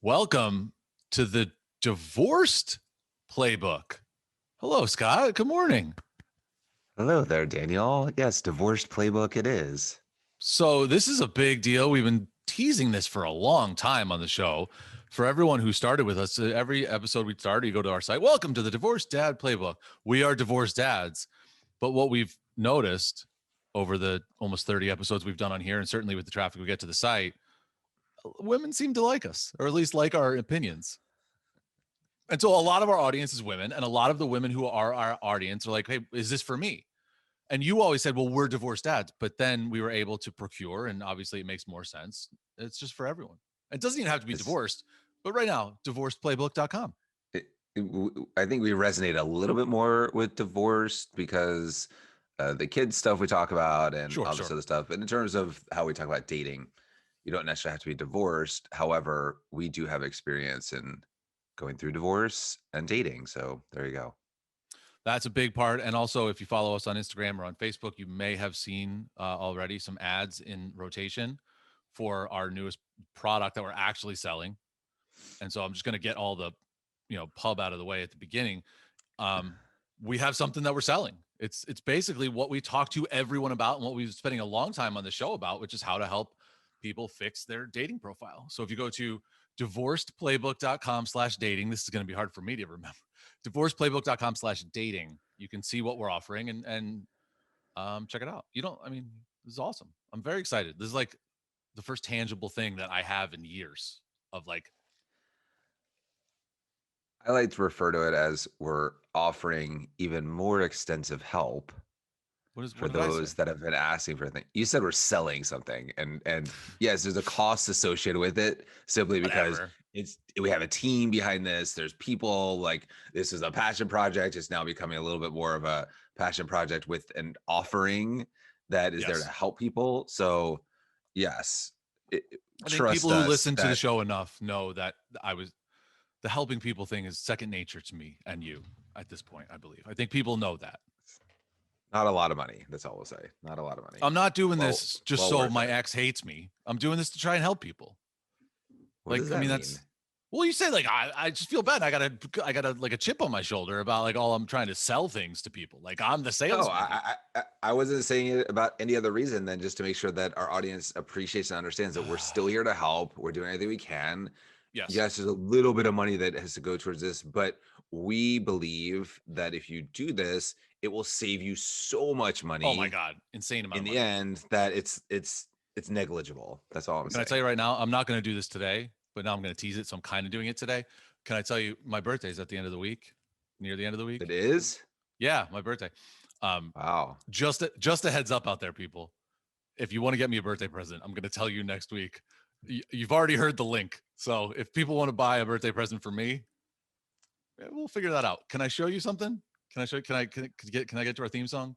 Welcome to the Divorced Playbook. Hello, Scott. Good morning. Hello there, Daniel. Yes, divorced playbook it is. So, this is a big deal. We've been teasing this for a long time on the show. For everyone who started with us, every episode we started, you go to our site. Welcome to the Divorced Dad Playbook. We are divorced dads. But what we've noticed over the almost 30 episodes we've done on here, and certainly with the traffic we get to the site, women seem to like us, or at least like our opinions. And so a lot of our audience is women, and a lot of the women who are our audience are like, hey, is this for me? And you always said, well, we're divorced dads. But then we were able to procure, and obviously it makes more sense. It's just for everyone. It doesn't even have to be It's, divorced. But right now, divorcedplaybook.com. I think we resonate a little bit more with divorced because the kids stuff we talk about and Sure, all this sure. other stuff. But in terms of how we talk about dating, you don't necessarily have to be divorced. However, we do have experience in going through divorce and dating. So there you go. That's a big part. And also, if you follow us on Instagram or on Facebook, you may have seen already some ads in rotation for our newest product that we're actually selling. And so I'm just going to get all the, pub out of the way at the beginning. We have something that we're selling. It's basically what we talk to everyone about and what we've been spending a long time on the show about, which is how to help people fix their dating profile. So if you go to divorcedplaybook.com/dating, this is going to be hard for me to remember. Divorcedplaybook.com/dating. You can see what we're offering and check it out. This is awesome. I'm very excited. This is like the first tangible thing that I have in years of like, I like to refer to it as we're offering even more extensive help what for did I say? those that have been asking for a thing. You said we're selling something, and yes, there's a cost associated with it simply because Whatever. we have a team behind this. There's people, like, this is a passion project. It's now becoming a little bit more of a passion project with an offering that is there to Yes. help people. So yes, I think trust people who us listen to the that. show enough know that the helping people thing is second nature to me and you at this point, I believe. I think people know that. Not a lot of money. That's all we'll say. Not a lot of money. I'm not doing Well, this just well so worth my it. ex hates me. I'm doing this to try and help people. What does Like, that mean? that's, well, you say like, I just feel bad. I gotta like a chip on my shoulder about like all I'm trying to sell things to people. Like I'm the No, salesman here. I wasn't saying it about any other reason than just to make sure that our audience appreciates and understands that we're still here to help. We're doing everything we can. Yes. Yes, there's a little bit of money that has to go towards this, but we believe that if you do this, it will save you so much Oh my money God. Insane amount in of the money. end that it's negligible. That's all I'm Can I tell saying. you right now? I'm not going to do this today, but now I'm going to tease it. So I'm kind of doing it today. Can I tell you my birthday is at the end of the week, near the end of the week? It is? Yeah, my birthday. Um, Wow. just a heads up out there, people. If you want to get me a birthday present, I'm going to tell you next week. You've already heard the link. So if people want to buy a birthday present for me, we'll figure that out. Can I show you something? Can I show? Can I get to our theme song?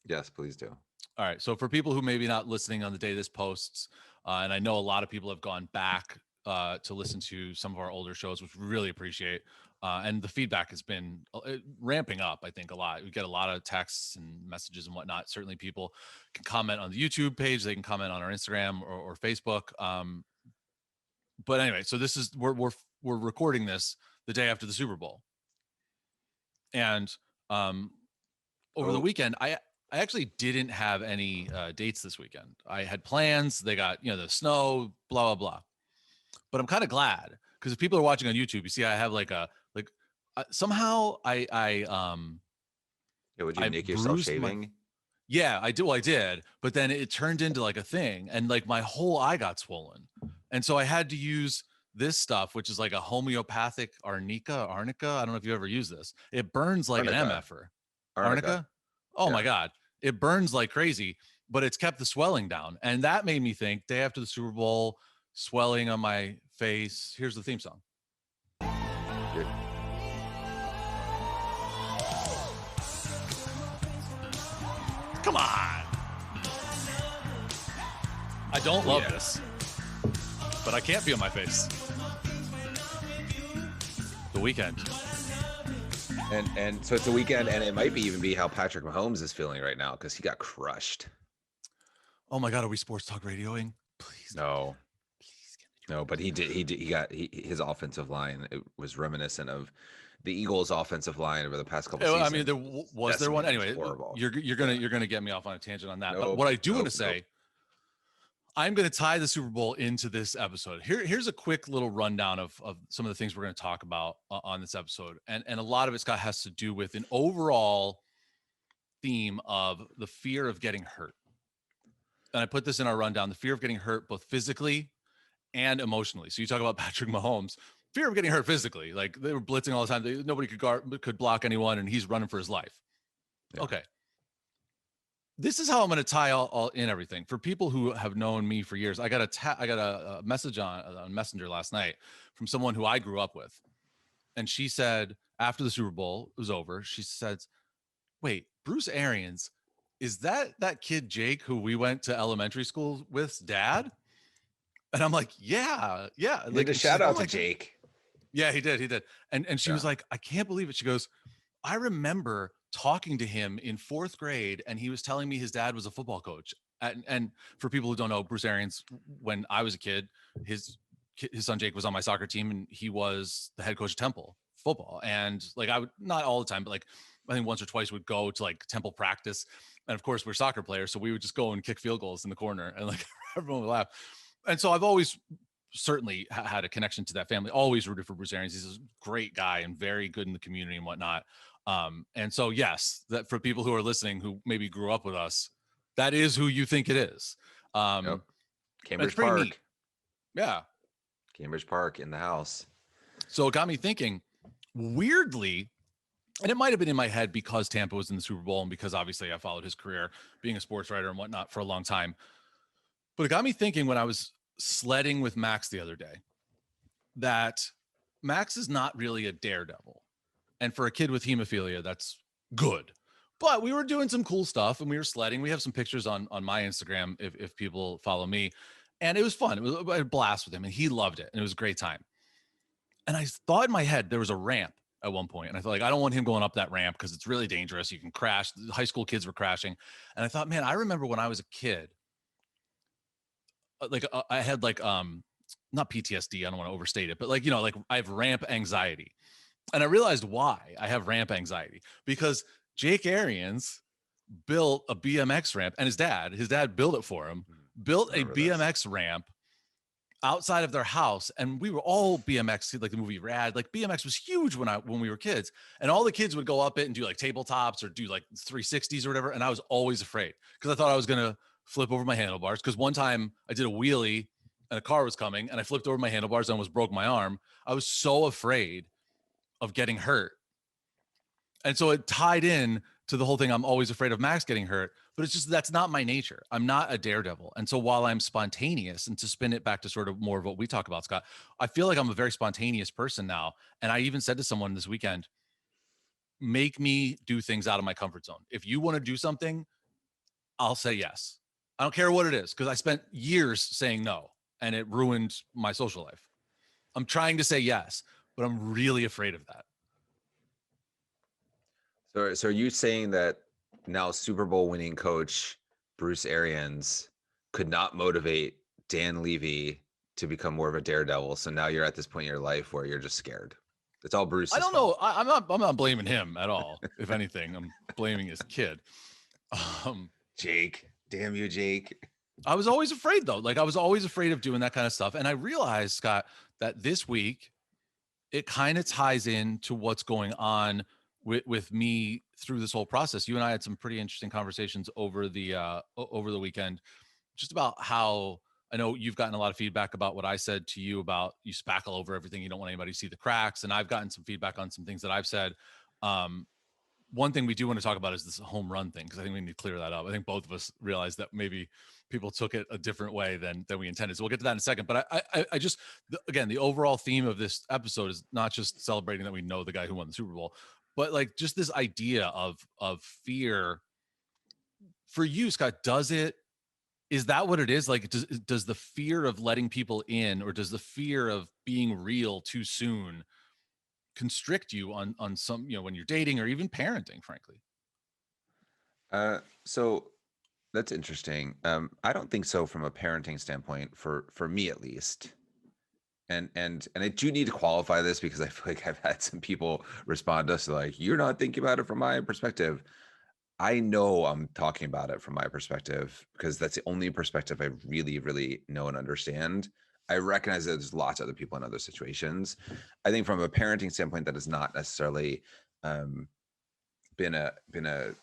Yes, please do. All right. So for people who maybe not listening on the day this posts, and I know a lot of people have gone back to listen to some of our older shows, which we really appreciate. And the feedback has been ramping up, I think, a lot. We get a lot of texts and messages and whatnot. Certainly people can comment on the YouTube page. They can comment on our Instagram or Facebook. But anyway, so this is, we're recording this the day after the Super Bowl. And over the weekend, I actually didn't have any dates this weekend. I had plans. They got, the snow, blah, blah, blah. But I'm kind of glad because if people are watching on YouTube, you see I have somehow Yeah, would you I nick yourself bruised my, shaving? yeah, I do. I did. But then it turned into like a thing and like my whole eye got swollen. And so I had to use this stuff, which is like a homeopathic arnica. I don't know if you ever use this. It burns like an Arnica. MFer. Arnica. Arnica? Oh my Yeah. God. It burns like crazy, but it's kept the swelling down. And that made me think day after the Super Bowl, swelling on my face. Here's the theme song. You're- Come on. I don't love this, but I can't be on my face. The Weeknd. And so it's a weekend, and it might be even be how Patrick Mahomes is feeling right now because he got crushed. Oh my God, are we sports talk radioing? Please. No. Please, can we No, but his offensive line. It was reminiscent of the Eagles' offensive line over the past couple I mean, seasons. there Was was there one decimated. It was anyway. horrible. You're gonna Yeah. get me off on a tangent on that. But Nope. what I do want Nope. to Nope. say, I'm going to tie the Super Bowl into this episode. Here's a quick little rundown of some of the things we're going to talk about on this episode, and a lot of it, Scott, has to do with an overall theme of the fear of getting hurt. And I put this in our rundown: the fear of getting hurt both physically and emotionally. So you talk about Patrick Mahomes, fear of getting hurt physically, like they were blitzing all the time. Nobody could block anyone, and he's running for his life. Yeah. Okay. This is how I'm going to tie all in everything. For people who have known me for years, I got a message on Messenger last night from someone who I grew up with, and she said after the Super Bowl was over, she said, "Wait, Bruce Arians, is that kid Jake who we went to elementary school with's dad?" And I'm like, "Yeah, yeah." He Like, did a and she's shout like, "Oh out to my god." Jake. Yeah, he did. And she Yeah. was like, "I can't believe it." She goes, "I remember talking to him in 4th grade, and he was telling me his dad was a football coach." And for people who don't know, Bruce Arians, when I was a kid, his son Jake was on my soccer team, and he was the head coach of Temple football. And like, I would, not all the time, but like I think once or twice would go to like Temple practice. And of course, we're soccer players, so we would just go and kick field goals in the corner, and like everyone would laugh. And so I've always certainly had a connection to that family. Always rooted for Bruce Arians. He's a great guy and very good in the community and whatnot. And so, yes, that for people who are listening who maybe grew up with us, that is who you think it is. Yep. It's Cambridge pretty neat. Park. Yeah. Cambridge Park in the house. So it got me thinking, weirdly, and it might have been in my head because Tampa was in the Super Bowl and because obviously I followed his career being a sports writer and whatnot for a long time. But it got me thinking when I was sledding with Max the other day that Max is not really a daredevil. And for a kid with hemophilia, that's good. But we were doing some cool stuff and we were sledding. We have some pictures on my Instagram if people follow me. And it was fun. It was a blast with him and he loved it. And it was a great time. And I thought in my head there was a ramp at one point, and I thought, like, I don't want him going up that ramp because it's really dangerous. You can crash. The high school kids were crashing. And I thought, man, I remember when I was a kid, I had like not PTSD, I don't want to overstate it, but like, like I have ramp anxiety. And I realized why I have ramp anxiety, because Jake Arians built a BMX ramp, and his dad built it for him, built a BMX ramp outside of their house. And we were all BMX, like the movie Rad. Like BMX was huge when we were kids, and all the kids would go up it and do like tabletops or do like 360s or whatever. And I was always afraid because I thought I was gonna flip over my handlebars. Because one time I did a wheelie and a car was coming and I flipped over my handlebars and almost broke my arm. I was so afraid of getting hurt. And so it tied in to the whole thing. I'm always afraid of Max getting hurt, but it's just, that's not my nature. I'm not a daredevil. And so while I'm spontaneous, and to spin it back to sort of more of what we talk about, Scott, I feel like I'm a very spontaneous person now. And I even said to someone this weekend, make me do things out of my comfort zone. If you want to do something, I'll say yes. I don't care what it is, because I spent years saying no and it ruined my social life. I'm trying to say yes, but I'm really afraid of that. So are you saying that now Super Bowl winning coach Bruce Arians could not motivate Dan Levy to become more of a daredevil? So now you're at this point in your life where you're just scared. It's all Bruce's I don't fault. know. I'm not blaming him at all. If anything, I'm blaming his kid. Jake, damn you, Jake. I was always afraid though. Like I was always afraid of doing that kind of stuff. And I realized, Scott, that this week it kind of ties into what's going on with me through this whole process. You and I had some pretty interesting conversations over the weekend, just about how I know you've gotten a lot of feedback about what I said to you about you spackle over everything. You don't want anybody to see the cracks. And I've gotten some feedback on some things that I've said. One thing we do want to talk about is this home run thing, because I think we need to clear that up. I think both of us realized that maybe people took it a different way than we intended. So we'll get to that in a second. But I just, again, the overall theme of this episode is not just celebrating that we know the guy who won the Super Bowl, but like just this idea of fear. For you, Scott, is that what it is? Like, does the fear of letting people in, or does the fear of being real too soon constrict you on some, when you're dating or even parenting, frankly? So that's interesting. I don't think so from a parenting standpoint, for me at least. and I do need to qualify this because I feel like I've had some people respond to us like, you're not thinking about it from my perspective. I know I'm talking about it from my perspective because that's the only perspective I really, really know and understand. I recognize that there's lots of other people in other situations. I think from a parenting standpoint, that has not necessarily um, been an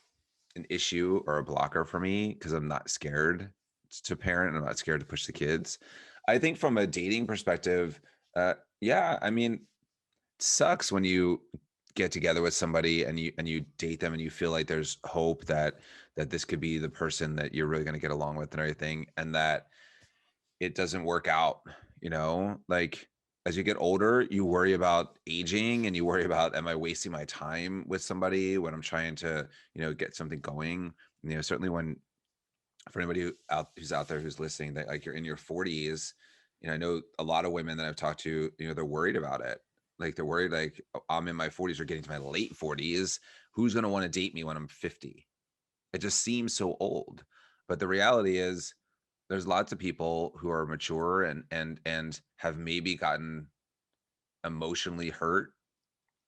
issue or a blocker for me because I'm not scared to parent and I'm not scared to push the kids. I think from a dating perspective, yeah, I mean, it sucks when you get together with somebody and you date them and you feel like there's hope that this could be the person that you're really going to get along with and everything, and that it doesn't work out, like as you get older, you worry about aging and you worry about, am I wasting my time with somebody when I'm trying to, get something going? Certainly when, for anybody who's out there who's listening, that like you're in your 40s, I know a lot of women that I've talked to, they're worried about it. Like they're worried, like, "Oh, I'm in my 40s or getting to my late 40s. Who's going to want to date me when I'm 50?" It just seems so old. But the reality is there's lots of people who are mature and have maybe gotten emotionally hurt.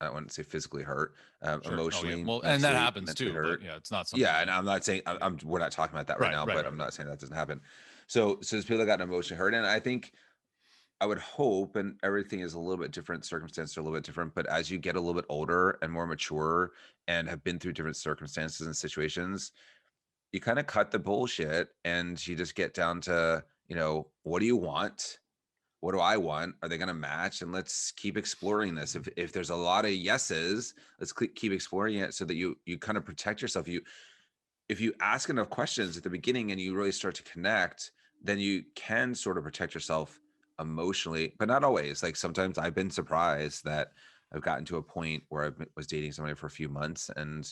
I wouldn't say physically hurt, Sure. Oh yeah. emotionally, Well, and that mentally, happens mentally too, but hurt. yeah, it's not something Yeah, and that. I'm not saying we're not talking about that right Right. now, Right. but Right. I'm Right. not saying that doesn't happen. So there's people that got emotionally hurt, and I think I would hope, and everything is a little bit different, circumstances are a little bit different, but as you get a little bit older and more mature and have been through different circumstances and situations, you kind of cut the bullshit and you just get down to, what do you want? What do I want? Are they going to match? And let's keep exploring this. If there's a lot of yeses, let's keep exploring it so that you kind of protect yourself. If you ask enough questions at the beginning and you really start to connect, then you can sort of protect yourself emotionally, but not always. Like sometimes I've been surprised that I've gotten to a point where was dating somebody for a few months and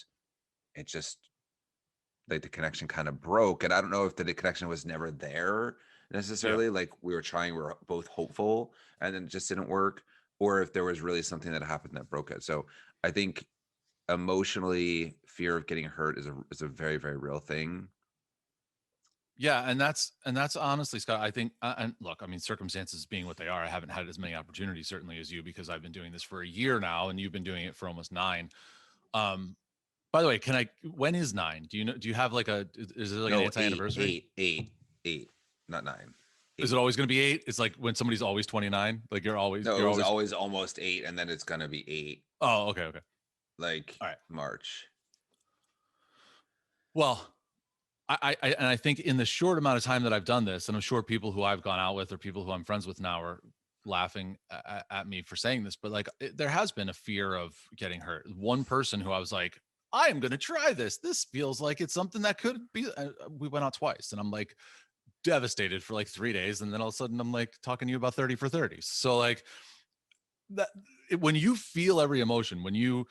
it just, like, the connection kind of broke. And I don't know if the connection was never there Yeah. necessarily. Like we were trying, we were both hopeful and then it just didn't work, or if there was really something that happened that broke it. So I think emotionally, fear of getting hurt is a very, very real thing. Yeah, and that's honestly, Scott. I think, and look, I mean, circumstances being what they are, I haven't had as many opportunities certainly as you because I've been doing this for a year now, and you've been doing it for almost 9. Um, by the way, can I? When is 9? Do you know? Do you have like a? Is it like an No, eight, anti-anniversary? eight, eight, eight, not nine. Is it Eight. always going to be 8? It's like when somebody's always 29. Like you're always No, it you're was always. always almost eight, and then it's gonna be eight, Oh, okay, okay, like all right. March. Well, and I think in the short amount of time that I've done this, and I'm sure people who I've gone out with or people who I'm friends with now are laughing at me for saying this, but like there has been a fear of getting hurt. One person who I was like, I am going to try this. This feels like it's something that could be. We went out twice, and I'm like devastated for like 3 days, and then all of a sudden I'm like talking to you about 30 for 30. So like that when you feel every emotion, when you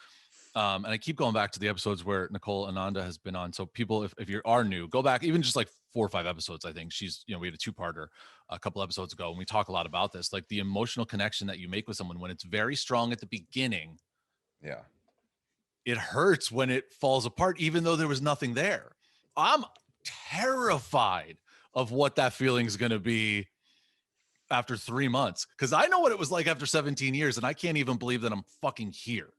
and I keep going back to the episodes where Nicole Ananda has been on. So people, if you are new, go back even just like 4 or 5 episodes. I think she's, we had a 2-parter a couple episodes ago, and we talk a lot about this, like the emotional connection that you make with someone when it's very strong at the beginning. Yeah. It hurts when it falls apart, even though there was nothing there. I'm terrified of what that feeling is going to be after 3 months, because I know what it was like after 17 years, and I can't even believe that I'm fucking here.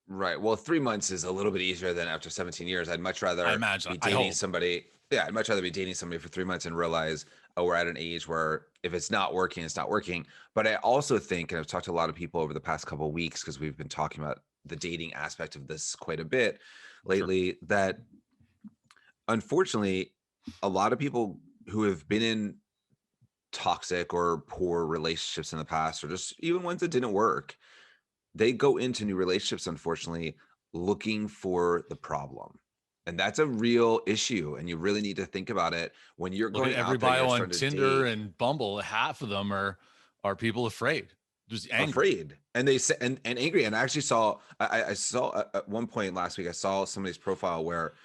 Right. Well, 3 months is a little bit easier than after 17 years. I'd much I rather imagine. be I dating hope. somebody. Yeah, I'd much rather be dating somebody for 3 months and realize, oh, we're at an age where if it's not working, it's not working. But I also think, and I've talked to a lot of people over the past couple of weeks because we've been talking about the dating aspect of this quite a bit Sure. lately, that unfortunately, a lot of people who have been in toxic or poor relationships in the past, or just even ones that didn't work, they go into new relationships, unfortunately, looking for the problem. And that's a real issue. And you really need to think about it when you're Look at going every out there and bio you're on starting to Tinder date. and Bumble. Half of them are people afraid, just angry. Afraid, and they say and angry. And I actually saw, I saw at one point last week, I saw somebody's profile where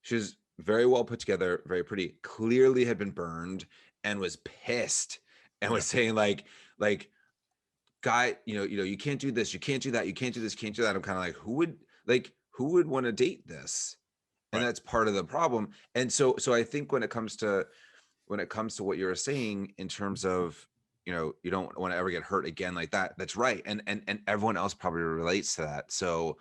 she was very well put together, very pretty, clearly had been burned and was pissed and Yeah. was saying like guy, you can't do this, you can't do that, you can't do this, you can't do that. I'm kind of like, who would want to date this? And Right. that's part of the problem. And so I think when it comes to when it comes to what you're saying in terms of, you don't want to ever get hurt again like that. That's right. And everyone else probably relates to that. So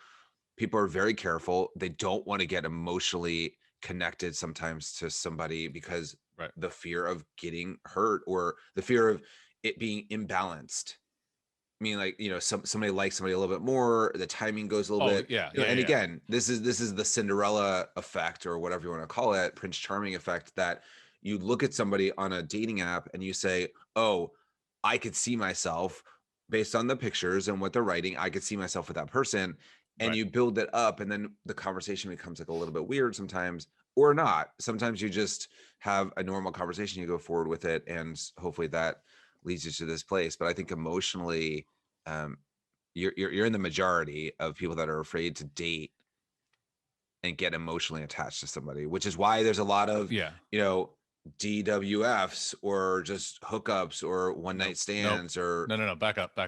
people are very careful. They don't want to get emotionally connected sometimes to somebody because Right. the fear of getting hurt or the fear of it being imbalanced. I mean, like, somebody likes somebody a little bit more, the timing goes a little Oh bit, yeah, and yeah. again, this is the Cinderella effect or whatever you want to call it, Prince Charming effect, that you look at somebody on a dating app and you say, oh, I could see myself based on the pictures and what they're writing. I could see myself with that person. And Right. you build it up, and then the conversation becomes like a little bit weird sometimes, or not. Sometimes you just have a normal conversation, you go forward with it, and hopefully that leads you to this place. But I think emotionally, um, you're in the majority of people that are afraid to date and get emotionally attached to somebody, which is why there's a lot of Yeah. DWFs or just hookups or one night Nope. stands or No. Back up.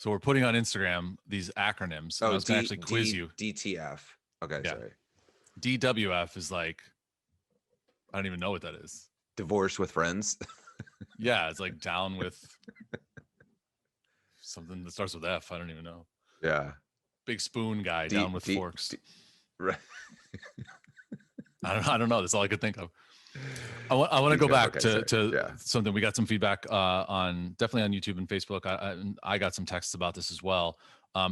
So we're putting on Instagram these acronyms, and I was going to actually quiz you. DTF. Okay, Yeah. sorry. DWF is like, I don't even know what that is. Divorced with friends. Yeah, it's like down with something that starts with F. I don't even know. Yeah. Big spoon guy down with forks. Right. I don't know. That's all I could think of. I want to go back to something. We got some feedback on definitely on YouTube and Facebook. I got some texts about this as well.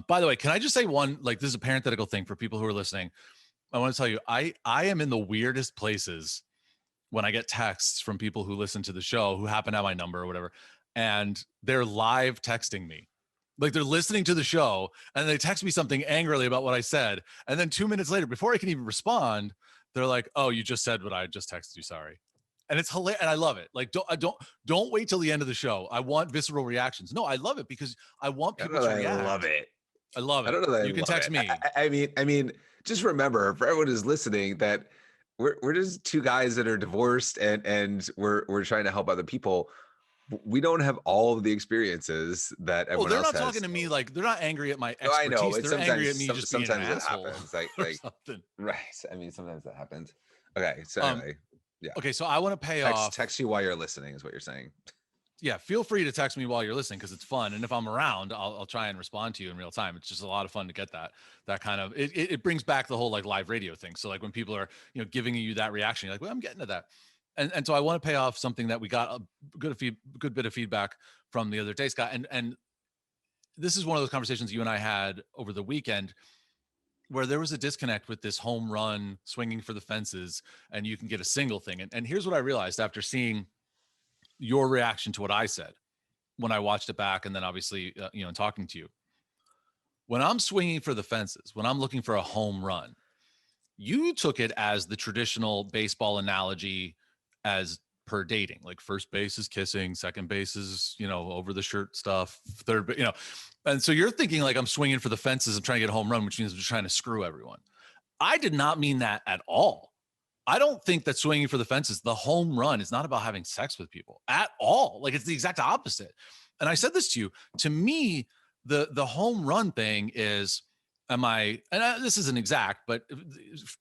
By the way, can I just say one, like, this is a parenthetical thing for people who are listening. I want to tell you, I am in the weirdest places when I get texts from people who listen to the show who happen to have my number or whatever, and they're live texting me. Like, they're listening to the show and they text me something angrily about what I said. And then 2 minutes later, before I can even respond, they're like, "Oh, you just said what I just texted you. Sorry." And it's hilarious. And I love it. Like, don't wait till the end of the show. I want visceral reactions. No, I love it because I want people to react. I love it. I love it. I don't know that you can text me. I mean, just remember for everyone who's listening that we're just two guys that are divorced and we're trying to help other people. We don't have all of the experiences that everyone else has. They're not talking to me like, they're not angry at my expertise. No, I know. They're angry at me just being an asshole. Happens. Like something. Right. I mean, sometimes that happens. Okay. So anyway, yeah. Okay. So I want to pay off. Text you while you're listening is what you're saying. Yeah. Feel free to text me while you're listening because it's fun. And if I'm around, I'll try and respond to you in real time. It's just a lot of fun to get that kind of, it brings back the whole like live radio thing. So like when people are, giving you that reaction, you're like, well, I'm getting to that. And so I want to pay off something that we got a good bit of feedback from the other day, Scott. And this is one of those conversations you and I had over the weekend where there was a disconnect with this home run swinging for the fences and you can get a single thing. And here's what I realized after seeing your reaction to what I said when I watched it back. And then obviously, and talking to you, when I'm swinging for the fences, when I'm looking for a home run, you took it as the traditional baseball analogy as per dating, like first base is kissing, second base is, over the shirt stuff, third, and so you're thinking like I'm swinging for the fences and trying to get a home run, which means I'm trying to screw everyone. I did not mean that at all. I don't think that swinging for the fences, the home run, is not about having sex with people at all. Like, it's the exact opposite. And I said this to you, to me, the home run thing is, this isn't exact, but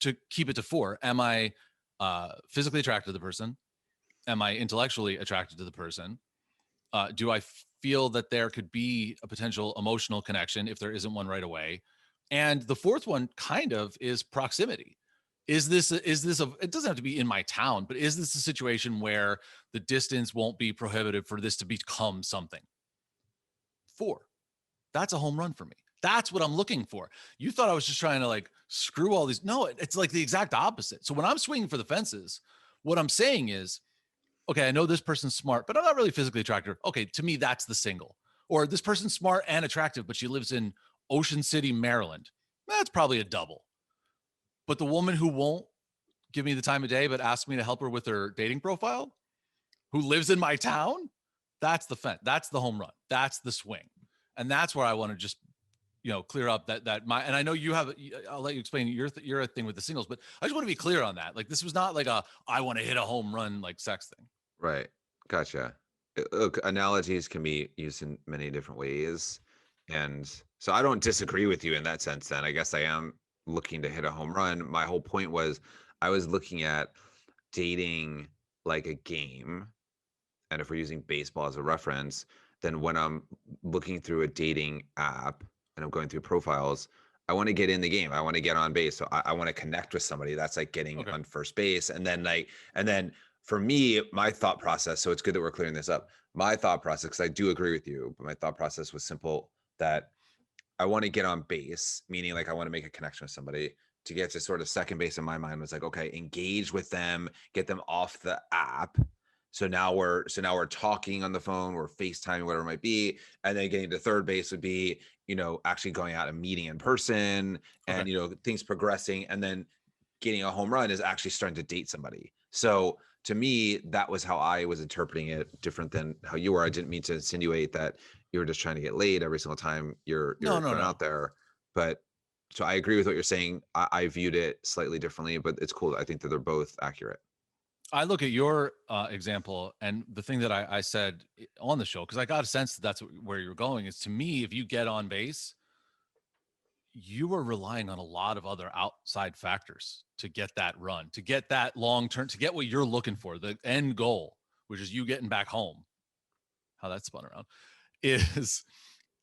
to keep it to 4, am I physically attracted to the person? Am I intellectually attracted to the person? Do I feel that there could be a potential emotional connection if there isn't one right away? And the 4th one kind of is proximity. Is this it doesn't have to be in my town, but is this a situation where the distance won't be prohibitive for this to become something? 4. That's a home run for me. That's what I'm looking for. You thought I was just trying to like screw all these. No, it's like the exact opposite. So when I'm swinging for the fences, what I'm saying is, okay, I know this person's smart, but I'm not really physically attracted. Okay, to me, that's the single. Or this person's smart and attractive, but she lives in Ocean City, Maryland. That's probably a double. But the woman who won't give me the time of day, but ask me to help her with her dating profile, who lives in my town, that's the fence. That's the home run. That's the swing. And that's where I want to just, clear up and I know you have, I'll let you explain your thing with the singles, but I just want to be clear on that. Like, this was not like I want to hit a home run, like sex thing. Right. Gotcha. Look, analogies can be used in many different ways. And so I don't disagree with you in that sense. Then I guess I am looking to hit a home run. My whole point was I was looking at dating like a game, and if we're using baseball as a reference, then when I'm looking through a dating app and I'm going through profiles, I want to get in the game. I want to get on base. So I want to connect with somebody. That's like getting Okay. on first base. And then for me, my thought process, so it's good that we're clearing this up. My thought process, because I do agree with you, but my thought process was simple, that I want to get on base, meaning like I want to make a connection with somebody. To get to sort of second base in my mind was like, okay, engage with them, get them off the app. So now we're talking on the phone, we're FaceTiming, whatever it might be. And then getting to third base would be, actually going out and meeting in person Okay. and things progressing. And then getting a home run is actually starting to date somebody. So to me, that was how I was interpreting it, different than how you were. I didn't mean to insinuate that you were just trying to get laid every single time you're No, no, going no. out there. But so I agree with what you're saying. I viewed it slightly differently, but it's cool. I think that they're both accurate. I look at your example, and the thing that I said on the show, because I got a sense that that's where you're going, is to me, if you get on base, you are relying on a lot of other outside factors to get that run, to get that long term, to get what you're looking for, the end goal, which is you getting back home. How that spun around is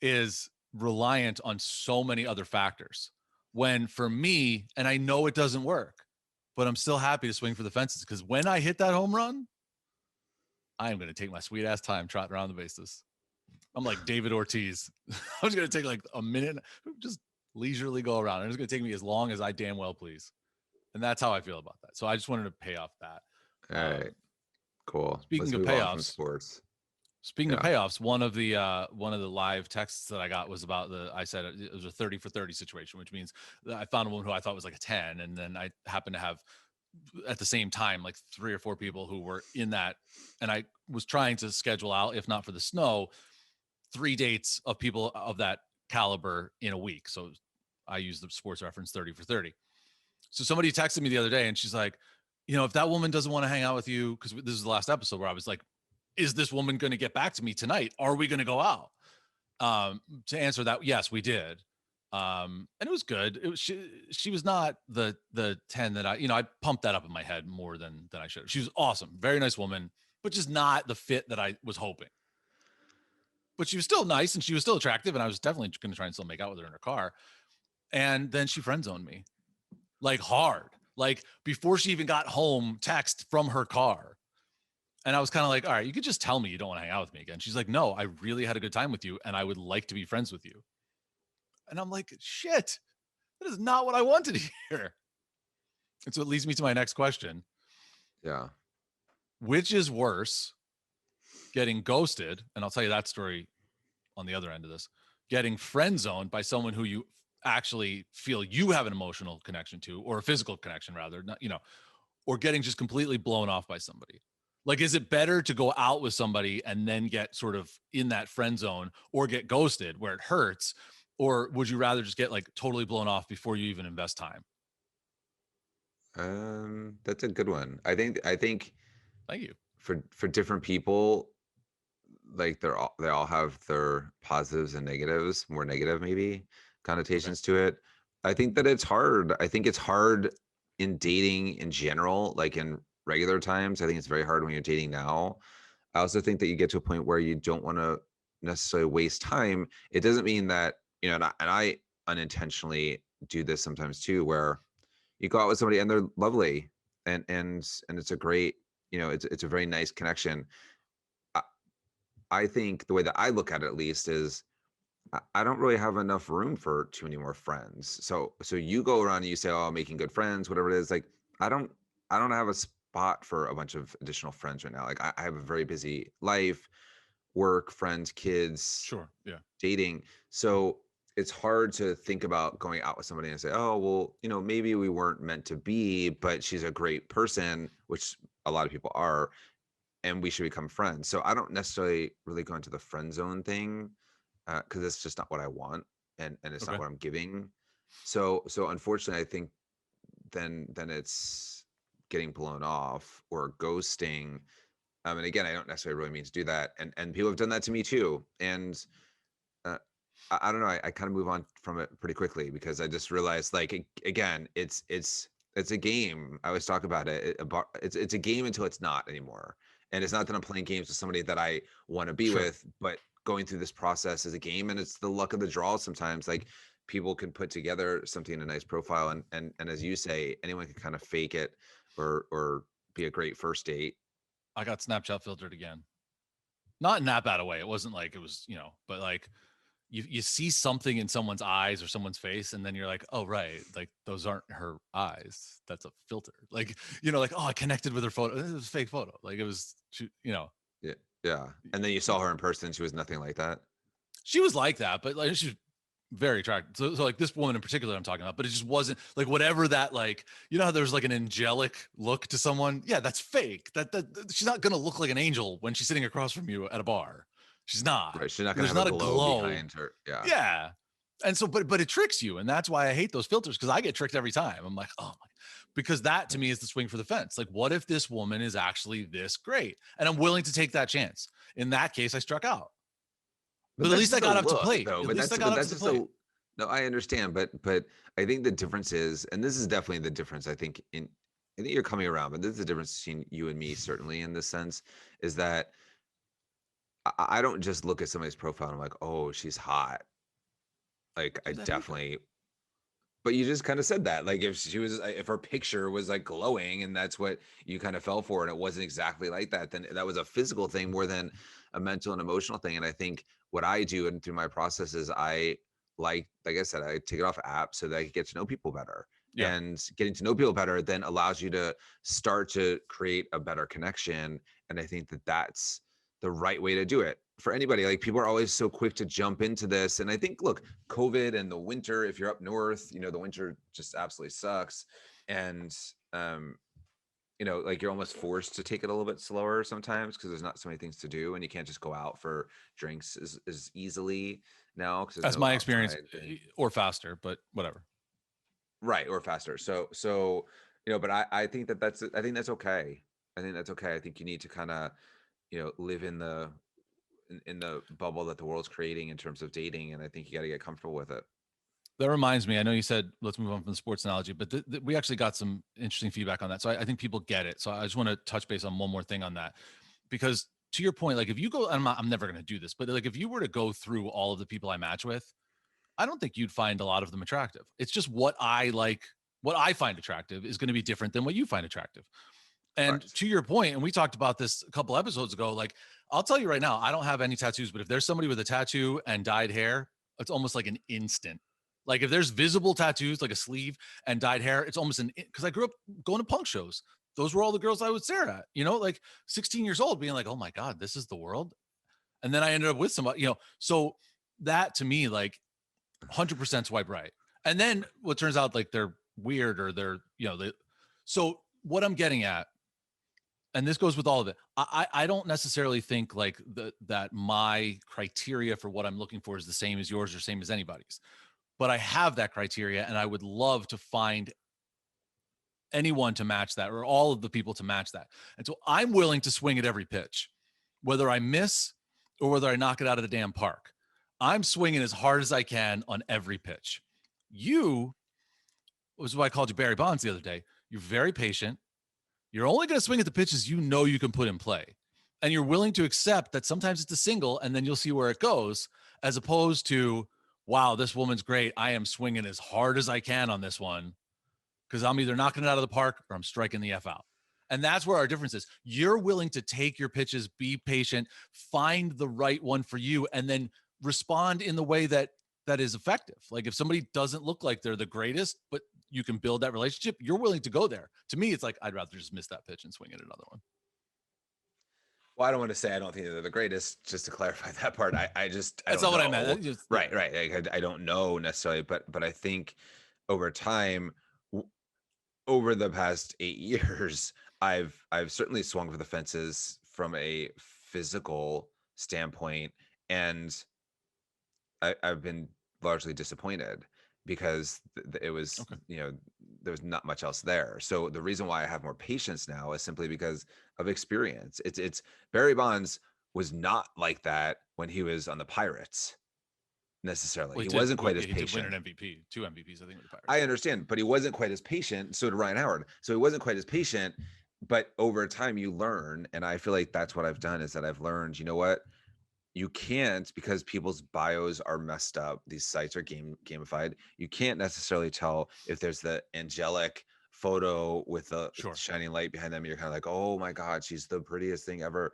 is reliant on so many other factors. When for me, and I know it doesn't work, but I'm still happy to swing for the fences because when I hit that home run, I am going to take my sweet ass time trotting around the bases. I'm like David Ortiz. I'm just going to take like a minute, just leisurely go around. And it's going to take me as long as I damn well please. And that's how I feel about that. So I just wanted to pay off that. All right, cool. Speaking Let's of move on from payoffs, sports. Speaking of Yeah. payoffs, one of the live texts that I got was about I said it was a 30 for 30 situation, which means that I found a woman who I thought was like a 10, and then I happened to have at the same time like 3 or 4 people who were in that, and I was trying to schedule out, if not for the snow, 3 dates of people of that caliber in a week. So I used the sports reference 30 for 30. So somebody texted me the other day and she's like, if that woman doesn't want to hang out with you, because this is the last episode where I was like, is this woman going to get back to me tonight? Are we going to go out? To answer that, yes, we did. And it was good. It was, she was not the 10 that I pumped that up in my head more than I should. She was awesome. Very nice woman, but just not the fit that I was hoping. But she was still nice and she was still attractive. And I was definitely going to try and still make out with her in her car. And then she friend zoned me like hard, like before she even got home, text from her car. And I was kind of like, all right, you could just tell me you don't want to hang out with me again. She's like, no, I really had a good time with you and I would like to be friends with you. And I'm like, shit, that is not what I wanted to hear. And so it leads me to my next question. Yeah. Which is worse, getting ghosted? And I'll tell you that story on the other end of this, getting friend zoned by someone who you actually feel you have an emotional connection to, or a physical connection rather, not, or getting just completely blown off by somebody. Like, is it better to go out with somebody and then get sort of in that friend zone, or get ghosted where it hurts? Or would you rather just get like totally blown off before you even invest time? That's a good one. I think Thank you. for different people, like they all have their positives and negatives, more negative maybe Okay. connotations to it. I think that it's hard. I think it's hard in dating in general, like in regular times. I think it's very hard when you're dating now. I also think that you get to a point where you don't want to necessarily waste time. It doesn't mean that, and I unintentionally do this sometimes too, where you go out with somebody and they're lovely and it's a great, it's a very nice connection. I, I think the way that I look at it, at least, is I don't really have enough room for too many more friends. So you go around and you say, "Oh, I'm making good friends," whatever it is. Like I don't I don't have a spot for a bunch of additional friends right now. Like I have a very busy life, work, friends, kids, Sure. Yeah. dating. So it's hard to think about going out with somebody and say, "Oh, well, maybe we weren't meant to be, but she's a great person," which a lot of people are, and we should become friends. So I don't necessarily really go into the friend zone thing because it's just not what I want, and it's not Okay. what I'm giving. So unfortunately, I think then it's getting blown off or ghosting. And again, I don't necessarily really mean to do that, and people have done that to me too. And uh, I don't know. I kind of move on from it pretty quickly because I just realized, like, again, it's It's a game. I always talk about it. It's a game until it's not anymore. And it's not that I'm playing games with somebody that I want to be Sure. with, but going through this process is a game, and it's the luck of the draw sometimes. Like people can put together something in a nice profile, and as you say, anyone can kind of fake it or be a great first date. I got Snapchat filtered again. Not in that bad a way. It wasn't like it was, but like you see something in someone's eyes or someone's face, and then you're like, oh right, like those aren't her eyes. That's a filter. Like, like, oh, I connected with her photo. It was a fake photo. Like it was, Yeah. Yeah. And then you saw her in person, she was nothing like that. she was like that, but like she's very attractive. So like this woman in particular I'm talking about, but it just wasn't like whatever that, like, how there's like an angelic look to someone. Yeah, that's fake. That she's not gonna look like an angel when she's sitting across from you at a bar. She's not. Right. She's not gonna There's have a not a glow glow. behind her. Yeah. Yeah. And so, but it tricks you, and that's why I hate those filters, because I get tricked every time. I'm like, oh my, because that to me is the swing for the fence. Like, what if this woman is actually this great, and I'm willing to take that chance? In that case, I struck out. But But at that's least I just a got up to look plate. though. At But least I that's got but up to that's the just plate. a no, I understand, but I think the difference is, and this is definitely the difference, I think you're coming around, but this is the difference between you and me, certainly in this sense, is that I don't just look at somebody's profile and I'm like, oh, she's hot. Like I Do that either. definitely but you just kind of said that. Like if her picture was like glowing and that's what you kind of fell for and it wasn't exactly like that, then that was a physical thing more than a mental and emotional thing. And I think what I do and through my process is like I said, I take it off apps so that I can get to know people better. Yeah. And getting to know people better then allows you to start to create a better connection. And I think that that's the right way to do it for anybody. Like people are always so quick to jump into this. And I think, look, COVID and the winter, if you're up north, the winter just absolutely sucks. And, like you're almost forced to take it a little bit slower sometimes because there's not so many things to do and you can't just go out for drinks as easily now because there's That's no my experience, outside thing. or faster, but whatever. Right. Or faster. So, but I think I think that's okay. I think that's okay. I think you need to kind of, live in the bubble that the world's creating in terms of dating. And I think you got to get comfortable with it. That reminds me, I know you said let's move on from the sports analogy, but we actually got some interesting feedback on that. So I think people get it. So I just want to touch base on one more thing on that, because to your point, like if you go, I'm never going to do this, but like if you were to go through all of the people I match with, I don't think you'd find a lot of them attractive. It's just what I like, what I find attractive is going to be different than what you find attractive. And Correct. to your point, and we talked about this a couple episodes ago, like I'll tell you right now, I don't have any tattoos, but if there's somebody with a tattoo and dyed hair, it's almost like an instant. Like if there's visible tattoos, like a sleeve and dyed hair, it's almost because I grew up going to punk shows. Those were all the girls I would stare at, like 16 years old, being like, oh my God, this is the world. And then I ended up with somebody, so that to me, like 100% swipe right. And then what turns out, like they're weird or they're, so what I'm getting at, and this goes with all of it. I don't necessarily think like that my criteria for what I'm looking for is the same as yours or same as anybody's, but I have that criteria and I would love to find anyone to match that or all of the people to match that. And so I'm willing to swing at every pitch, whether I miss or whether I knock it out of the damn park. I'm swinging as hard as I can on every pitch. You, was why I called you Barry Bonds the other day. You're very patient. You're only going to swing at the pitches you can put in play. And you're willing to accept that sometimes it's a single and then you'll see where it goes, as opposed to, wow, this woman's great. I am swinging as hard as I can on this one because I'm either knocking it out of the park or I'm striking the F out. And that's where our difference is. You're willing to take your pitches, be patient, find the right one for you, and then respond in the way that is effective. Like if somebody doesn't look like they're the greatest, but you can build that relationship, you're willing to go there. To me, it's like, I'd rather just miss that pitch and swing at another one. Well, I don't want to say I don't think they're the greatest. Just to clarify that part, I That's don't not what I know. meant. Just, Right, right. I don't know necessarily, but I think over time, over the past 8 years, I've certainly swung for the fences from a physical standpoint, and I've been largely disappointed because it was, okay. there was not much else there. So the reason why I have more patience now is simply because of experience. It's Barry Bonds was not like that when he was on the Pirates. necessarily. Well, He wasn't quite as he did win patient. an MVP, 2 MVPs, I think, with the Pirates. I understand, but he wasn't quite as patient. So did Ryan Howard. So he wasn't quite as patient. But over time, you learn, and I feel like that's what I've done is that I've learned. You know what? You can't, because people's bios are messed up. These sites are gamified. You can't necessarily tell if there's the angelic photo with the Sure. shining light behind them. You're kind of like, oh my God, she's the prettiest thing ever.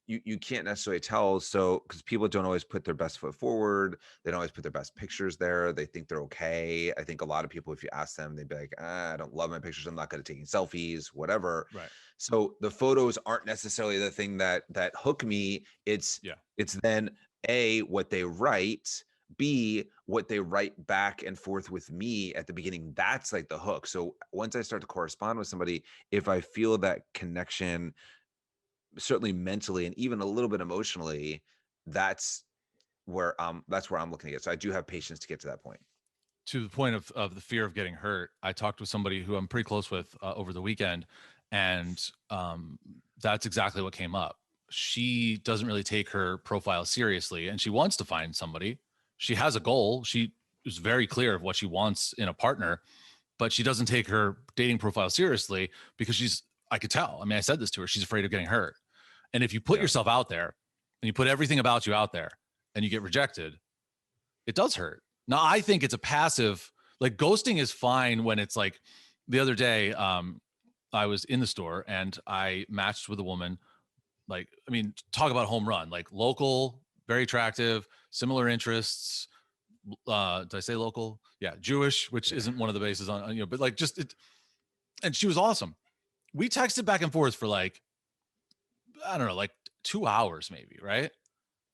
You can't necessarily tell. So because people don't always put their best foot forward, they don't always put their best pictures there. They think they're okay. I think a lot of people, if you ask them, they'd be like, I don't love my pictures. I'm not good at taking selfies, whatever. Right. So the photos aren't necessarily the thing that hook me. It's then A, what they write, B, what they write back and forth with me at the beginning. That's like the hook. So once I start to correspond with somebody, if I feel that connection, certainly mentally and even a little bit emotionally, that's where I'm looking to get. So I do have patience to get to that point. To the point of the fear of getting hurt, I talked with somebody who I'm pretty close with over the weekend, and that's exactly what came up. She doesn't really take her profile seriously, and she wants to find somebody. She has a goal. She is very clear of what she wants in a partner, but she doesn't take her dating profile seriously because I could tell. I mean, I said this to her. She's afraid of getting hurt. And if you put yourself out there and you put everything about you out there and you get rejected, it does hurt. Now, I think it's a passive, like ghosting is fine when it's like the other day, I was in the store and I matched with a woman. Like, I mean, talk about home run, like local, very attractive, similar interests. Did I say local? Yeah. Jewish, which isn't one of the bases on, but like just it. And she was awesome. We texted back and forth for like, I don't know, like 2 hours maybe, right?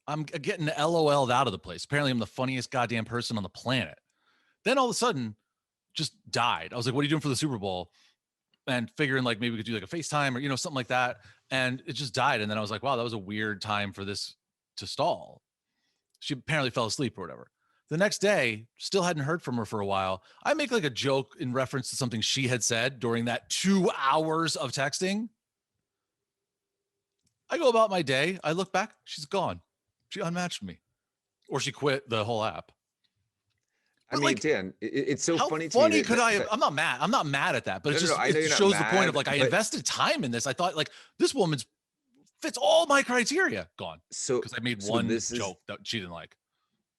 I'm getting LOL'd out of the place. Apparently, I'm the funniest goddamn person on the planet. Then all of a sudden, just died. I was like, what are you doing for the Super Bowl? And figuring like maybe we could do like a FaceTime or, something like that. And it just died. And then I was like, wow, that was a weird time for this to stall. She apparently fell asleep or whatever. The next day, still hadn't heard from her for a while. I make like a joke in reference to something she had said during that 2 hours of texting. I go about my day. I look back. She's gone. She unmatched me, or she quit the whole app. I mean, like, Dan, it's so how funny to funny me. could I have? I'm not mad. I'm not mad at that, but it's just it shows the point of like I invested time in this. I thought like this woman's fits all my criteria. Gone. So because I made one joke that she didn't like.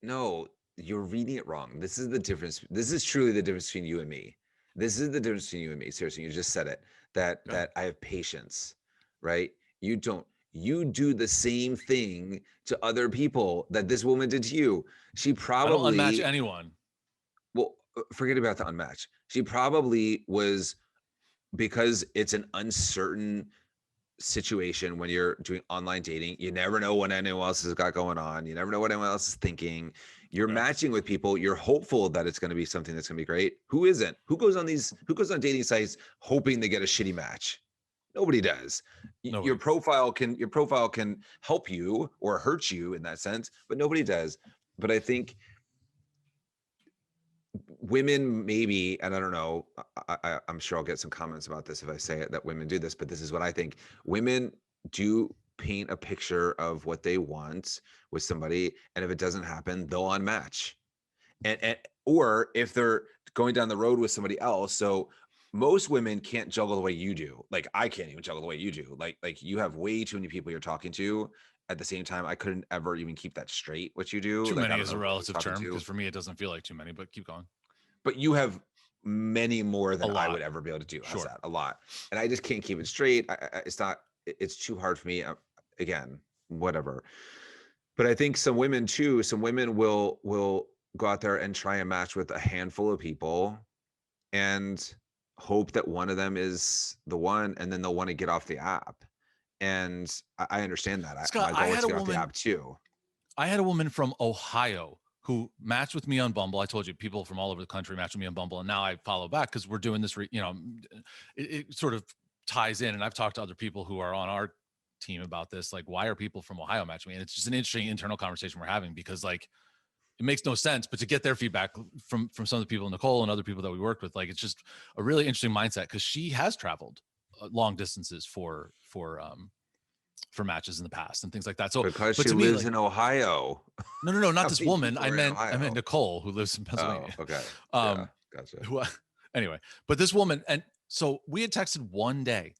No, you're reading it wrong. This is the difference. This is truly the difference between you and me. This is the difference between you and me. Seriously, you just said it. That I have patience, right? You don't. You do the same thing to other people that this woman did to you. She probably I don't unmatch anyone. Well, forget about the unmatch. She probably was, because it's an uncertain situation when you're doing online dating. You never know what anyone else has got going on. You never know what anyone else is thinking. You're matching with people. You're hopeful that it's going to be something that's going to be great. Who isn't? Who goes on dating sites hoping to get a shitty match? Nobody does. Nobody. Your profile can help you or hurt you in that sense, but nobody does. But I think women maybe, and I don't know, I'm sure I'll get some comments about this if I say it, that women do this, but this is what I think. Women do paint a picture of what they want with somebody, and if it doesn't happen, they'll unmatch. And or if they're going down the road with somebody else. So most women can't juggle the way you do. Like I can't even juggle the way you do. Like you have way too many people you're talking to at the same time. I couldn't ever even keep that straight, what you do. Too many is a relative term, because for me it doesn't feel like too many, but keep going. But you have many more than I would ever be able to do. Sure. A lot. And I just can't keep it straight. It's too hard for me. Again, whatever. But I think some women will go out there and try and match with a handful of people and hope that one of them is the one, and then they'll want to get off the app. And I understand that. Scott, I had to get off the app too. I had a woman from Ohio who matched with me on Bumble. I told you, people from all over the country match with me on Bumble, and now I follow back because we're doing this. It sort of ties in, and I've talked to other people who are on our team about this. Like, why are people from Ohio matching me? And it's just an interesting internal conversation we're having, because like it makes no sense, but to get their feedback from some of the people, Nicole and other people that we worked with, like it's just a really interesting mindset, because she has traveled long distances for for matches in the past and things like that. So, Because but she to me, lives like, in Ohio. no, not How this many woman. people are in I meant Ohio? Nicole, who lives in Oh, Pennsylvania. okay. Yeah, Um, gotcha. who, anyway, but this woman, and so we had texted one day,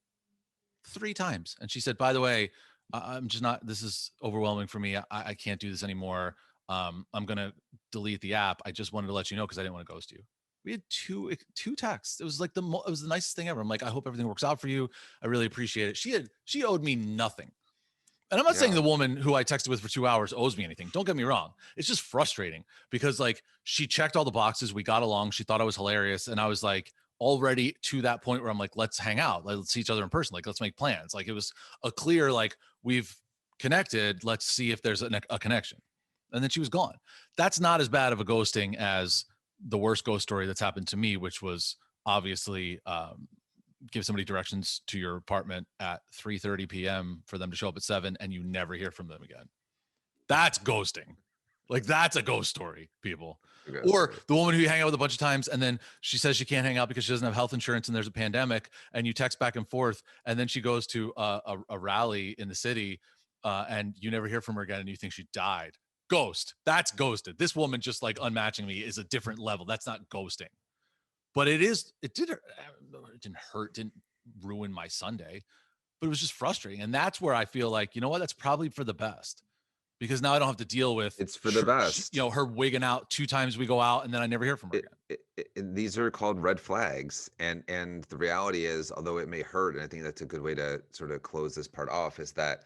3 times, and she said, "By the way, I'm just not. This is overwhelming for me. I can't do this anymore. I'm gonna delete the app. I just wanted to let you know because I didn't want to ghost you." We had two texts. It was like it was the nicest thing ever. I'm like, I hope everything works out for you. I really appreciate it. She owed me nothing. And I'm not saying Yeah. the woman who I texted with for 2 hours owes me anything. Don't get me wrong. It's just frustrating because like she checked all the boxes. We got along. She thought I was hilarious. And I was like already to that point where I'm like, let's hang out. Let's see each other in person. Like, let's make plans. Like it was a clear, like we've connected. Let's see if there's a connection. And then she was gone. That's not as bad of a ghosting as the worst ghost story that's happened to me, which was obviously give somebody directions to your apartment at 3:30 p.m. for them to show up at 7 and you never hear from them again. That's ghosting. Like that's a ghost story, people. Or the woman who you hang out with a bunch of times and then she says she can't hang out because she doesn't have health insurance and there's a pandemic and you text back and forth and then she goes to a rally in the city and you never hear from her again and you think she died. Ghost. That's ghosted. This woman just like unmatching me is a different level. That's not ghosting. But it didn't hurt, didn't ruin my Sunday, but it was just frustrating. And that's where I feel like, you know what, that's probably for the best because now I don't have to deal with It's for the best. her wigging out 2 times we go out and then I never hear from her again. These are called red flags, and the reality is, although it may hurt, and I think that's a good way to sort of close this part off, is that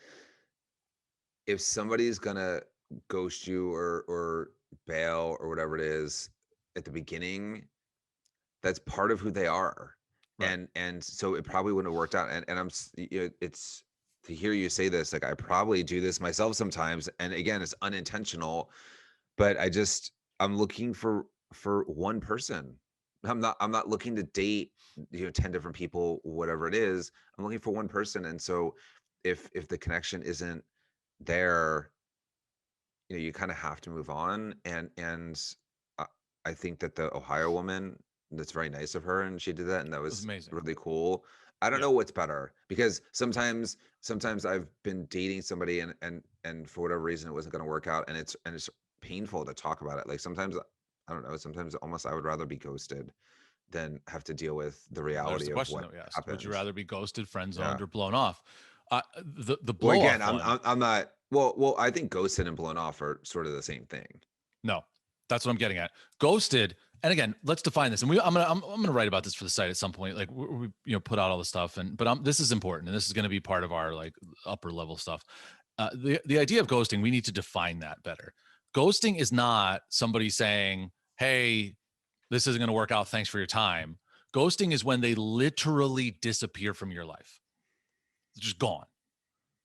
if somebody's gonna ghost you or bail or whatever it is at the beginning, that's part of who they are. Right. And so it probably wouldn't have worked out. And it's to hear you say this, like I probably do this myself sometimes. And again, it's unintentional, but I'm looking for one person. I'm not looking to date, 10 different people, whatever it is. I'm looking for one person. And so if the connection isn't there, you kind of have to move on. And I, I think that the Ohio woman, that's very nice of her, and she did that, and that It was was amazing. really cool. I don't Yeah. know what's better because sometimes I've been dating somebody and for whatever reason it wasn't going to work out, and it's painful to talk about it. Like sometimes I don't know, sometimes almost I would rather be ghosted than have to deal with the Well, there's the reality of question what that we asked. Would you happened. rather be ghosted, friend Yeah. zoned, or blown off? The Well, blow again, off one. I'm not. Well, I think ghosted and blown off are sort of the same thing. No, that's what I'm getting at. Ghosted. And again, let's define this. And I'm gonna write about this for the site at some point. Like we put out all the stuff, but this is important, and this is going to be part of our like upper level stuff. The idea of ghosting, we need to define that better. Ghosting is not somebody saying, "Hey, this isn't going to work out. Thanks for your time." Ghosting is when they literally disappear from your life. They're just gone.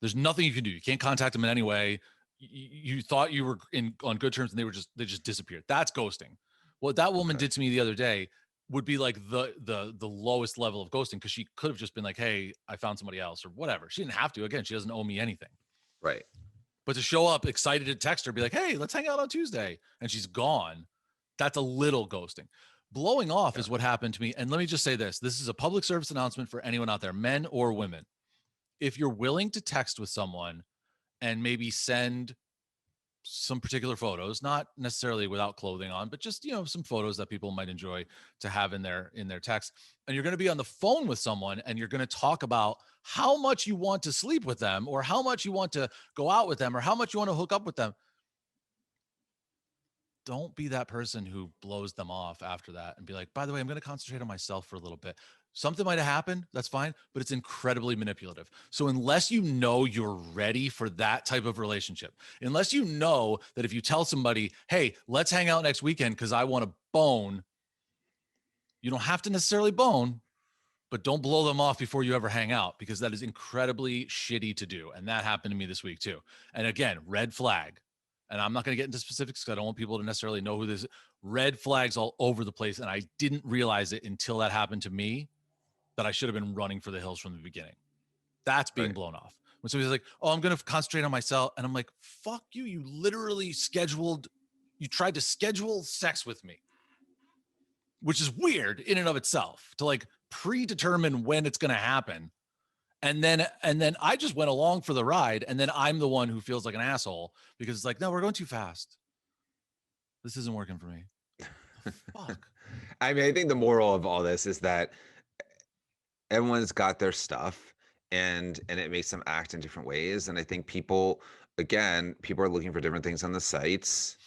There's nothing you can do. You can't contact them in any way. You thought you were on good terms and they just disappeared. That's ghosting. What that woman Okay. did to me the other day would be like the lowest level of ghosting because she could have just been like, "Hey, I found somebody else," or whatever. She didn't have to. Again, she doesn't owe me anything. Right. But to show up excited to text her, be like, "Hey, let's hang out on Tuesday," and she's gone. That's a little ghosting. Blowing off Yeah. is what happened to me. And let me just say this: this is a public service announcement for anyone out there, men or women. If you're willing to text with someone and maybe send some particular photos, not necessarily without clothing on, but just some photos that people might enjoy to have in their text, and you're going to be on the phone with someone and you're going to talk about how much you want to sleep with them or how much you want to go out with them or how much you want to hook up with them. Don't be that person who blows them off after that and be like, "By the way, I'm going to concentrate on myself for a little bit." Something might have happened. That's fine, but it's incredibly manipulative. So unless you know you're ready for that type of relationship, unless you know that if you tell somebody, "Hey, let's hang out next weekend because I want to bone," you don't have to necessarily bone, but don't blow them off before you ever hang out because that is incredibly shitty to do. And that happened to me this week too. And again, red flag. And I'm not going to get into specifics because I don't want people to necessarily know who this is. Red flags all over the place. And I didn't realize it until that happened to me that I should have been running for the hills from the beginning. That's being Right. blown off. When somebody's like, "Oh, I'm going to concentrate on myself." And I'm like, "Fuck you. You literally you tried to schedule sex with me," which is weird in and of itself to like predetermine when it's going to happen And then I just went along for the ride, and then I'm the one who feels like an asshole because it's like, no, we're going too fast. This isn't working for me. The fuck. I mean, I think the moral of all this is that everyone's got their stuff, and it makes them act in different ways. And I think people, again, people are looking for different things on the sites.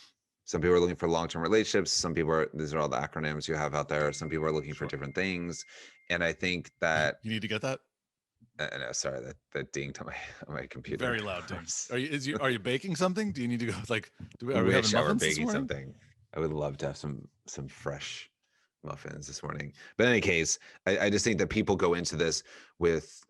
Some people are looking for long-term relationships. Some people are, these are all the acronyms you have out there. Some people are looking for Sure. different things. And I think that, You need to get that. no, sorry, that dinged on my computer. Very loud ding. Are you baking something? Do you need to go like? Are we having Wish I were muffins this baking morning? something. I would love to have some fresh muffins this morning. But in any case, I just think that people go into this with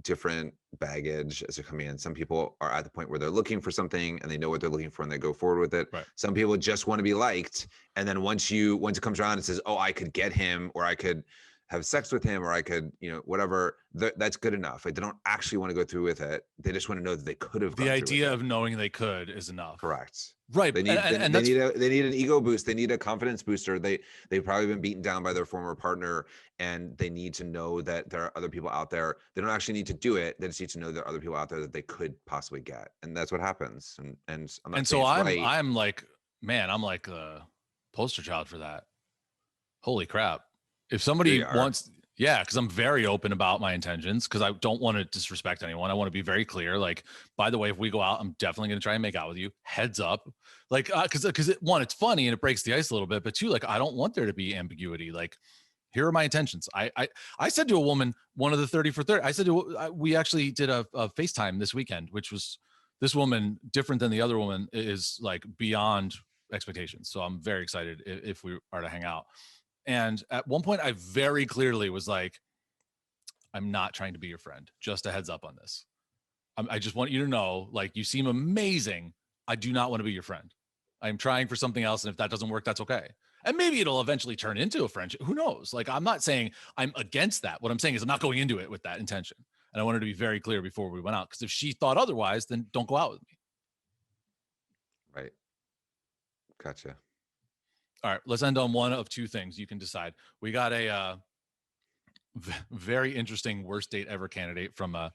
different baggage as they're coming in. Some people are at the point where they're looking for something and they know what they're looking for and they go forward with it. Right. Some people just want to be liked. And then once it comes around and says, oh, I could get him, or I could have sex with him, or I could, whatever, that's good enough. Like, they don't actually want to go through with it. They just want to know that they could have. The idea of knowing they could is enough. Correct. Right. They need they need an ego boost. They need a confidence booster. They've probably been beaten down by their former partner, and they need to know that there are other people out there. They don't actually need to do it. They just need to know there are other people out there that they could possibly get, and that's what happens. And I'm not so right. I'm like, man, I'm like the poster child for that. Holy crap! If somebody wants. Yeah, because I'm very open about my intentions, because I don't want to disrespect anyone. I want to be very clear. Like, by the way, if we go out, I'm definitely going to try and make out with you. Heads up. Like, because one, it's funny and it breaks the ice a little bit, but two, like, I don't want there to be ambiguity. Like, here are my intentions. I said to a woman, one of the 30 for 30, I said we actually did a FaceTime this weekend, which was, this woman, different than the other woman, is like beyond expectations. So I'm very excited if we are to hang out. And at one point, I very clearly was like, I'm not trying to be your friend. Just a heads up on this. I just want you to know, like, you seem amazing. I do not want to be your friend. I'm trying for something else. And if that doesn't work, that's okay. And maybe it'll eventually turn into a friendship. Who knows? Like, I'm not saying I'm against that. What I'm saying is I'm not going into it with that intention. And I wanted to be very clear before we went out, because if she thought otherwise, then don't go out with me. Right. Gotcha. All right, let's end on one of two things. You can decide. We got a very interesting worst date ever candidate from a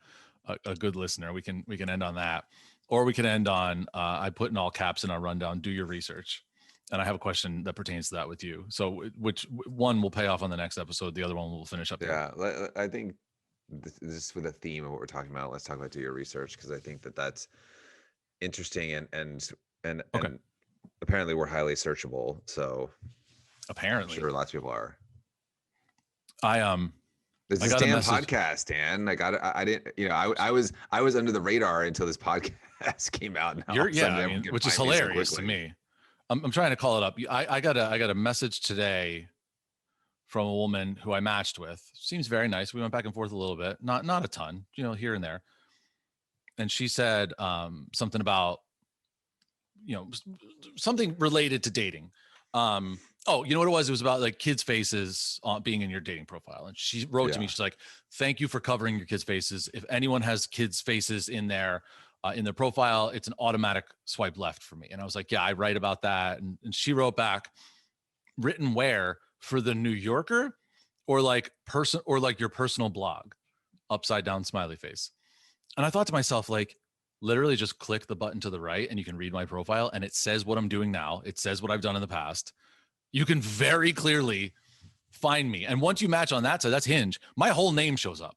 good listener. We can end on that, or we can end on I put in all caps in our rundown, do your research. And I have a question that pertains to that with you. So which one will pay off on the next episode? The other one will finish up. Yeah, I think this is with the theme of what we're talking about. Let's talk about do your research, because I think that's interesting and Okay. And apparently we're highly searchable. So apparently, I'm sure lots of people are. This is Dan podcast, Dan. I didn't, I was under the radar until this podcast came out. Now, which is hilarious to me. I'm trying to call it up. I got a message today from a woman who I matched with. Seems very nice. We went back and forth a little bit, not a ton, here and there. And she said something about, something related to dating. Oh, you know what it was? It was about like kids' faces being in your dating profile. And she wrote to me, she's like, thank you for covering your kids' faces. If anyone has kids' faces in their profile, it's an automatic swipe left for me. And I was like, yeah, I write about that. And she wrote back, written where? For the New Yorker, or like your personal blog, upside down smiley face. And I thought to myself, like, literally just click the button to the right and you can read my profile, and it says what I'm doing now. It says what I've done in the past. You can very clearly find me. And once you match on that side, that's Hinge, my whole name shows up.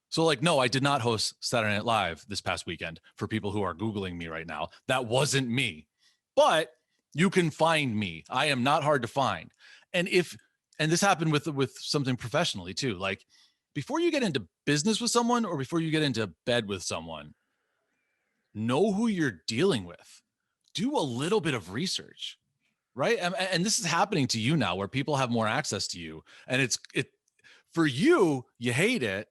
So like, no, I did not host Saturday Night Live this past weekend, for people who are Googling me right now. That wasn't me, but you can find me. I am not hard to find. And this happened with something professionally too. Like, before you get into business with someone, or before you get into bed with someone, know who you're dealing with. Do a little bit of research, right? And this is happening to you now, where people have more access to you. And it for you hate it,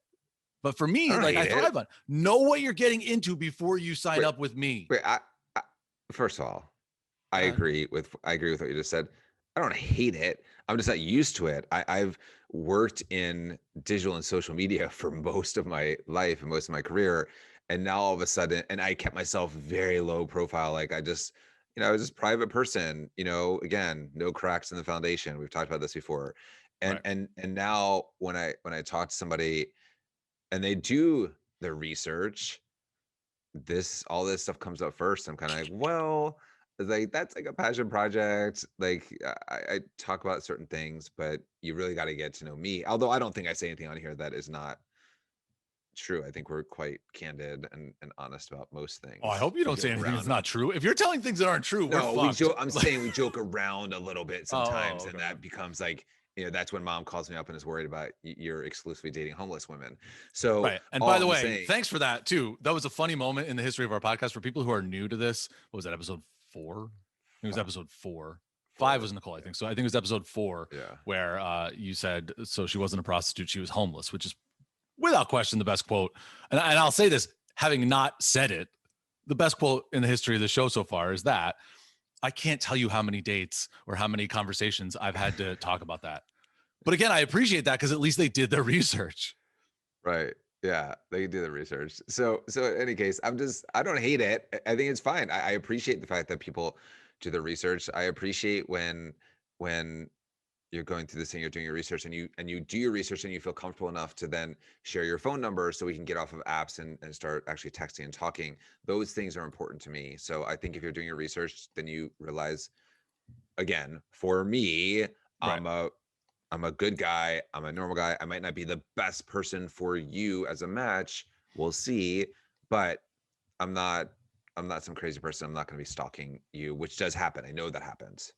but for me, like, I thrive on. Know what you're getting into before you sign up with me. Wait, first of all, I agree with what you just said. I don't hate it. I'm just not used to it. I've worked in digital and social media for most of my life and most of my career. And now all of a sudden, and I kept myself very low profile. Like, I was just a private person, again, no cracks in the foundation. We've talked about this before. And, and now when I talk to somebody and they do the research, all this stuff comes up first. I'm kind of like, well, like that's like a passion project. Like I talk about certain things, but you really got to get to know me. Although I don't think I say anything on here that is not true. I think we're quite candid and honest about most things. Oh, I hope you We don't say joke anything that's around. not true. If you're telling things that aren't true, we're No, we fucked. joke. I'm saying we joke around a little bit sometimes, Oh, and okay. that becomes like, that's when mom calls me up and is worried about you're exclusively dating homeless women. So Right. And by all the I'm way, saying, thanks for that too. That was a funny moment in the history of our podcast for people who are new to this. What was that, episode 4? It was episode 4. 5 was Nicole, I think. So I think it was episode 4 yeah, where you said, so she wasn't a prostitute, she was homeless, which is without question the best quote. And I'll say this, having not said it, the best quote in the history of the show so far is that. I can't tell you how many dates or how many conversations I've had to talk about that. But again, I appreciate that because at least they did their research. right. Yeah, they do the research. So in any case, I don't hate it. I think it's fine. I appreciate the fact that people do the research. I appreciate when you're going through this thing, you're doing your research, and you do your research and you feel comfortable enough to then share your phone number so we can get off of apps and start actually texting and talking. Those things are important to me. So I think if you're doing your research, then you realize, again, for me, Right. I'm a good guy. I'm a normal guy. I might not be the best person for you as a match. We'll see, but I'm not some crazy person. I'm not going to be stalking you, which does happen. I know that happens.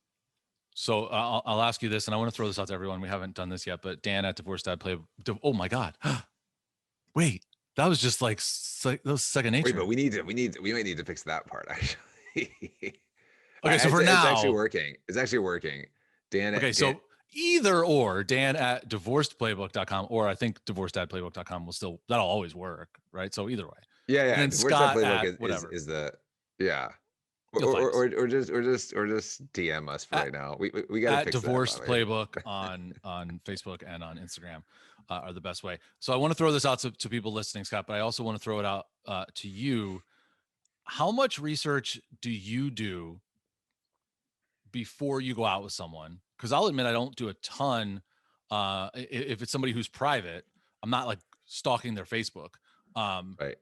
So I'll ask you this, and I want to throw this out to everyone. We haven't done this yet, but Dan at Divorce Dad Play. Oh my God! Wait, that was just like that was second nature. Wait, but we might need to fix that part actually. Okay, so for it's now, actually working. It's actually working. Dan. Okay, so either or, Dan at divorcedplaybook.com, or I think divorcedadplaybook.com that'll always work, right? So either way. yeah. And then Divorce Dad Scott Playbook at whatever. is the yeah. You'll find us. Or just DM us for right now. We got to At fix Divorced that. Playbook on Facebook and on Instagram are the best way. So I want to throw this out to people listening, Scott, but I also want to throw it out to you. How much research do you do before you go out with someone? Because I'll admit I don't do a ton. If it's somebody who's private, I'm not like stalking their Facebook. Right.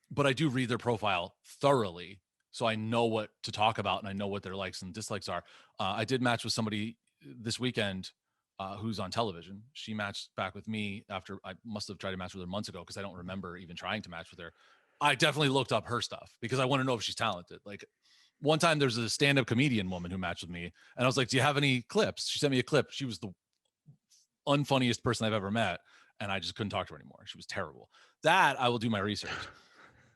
But I do read their profile thoroughly, so I know what to talk about and I know what their likes and dislikes are. I did match with somebody this weekend who's on television. She matched back with me after I must have tried to match with her months ago because I don't remember even trying to match with her. I definitely looked up her stuff because I want to know if she's talented. Like one time there's a stand-up comedian woman who matched with me and I was like, do you have any clips? She sent me a clip. She was the unfunniest person I've ever met. And I just couldn't talk to her anymore. She was terrible. That I will do my research.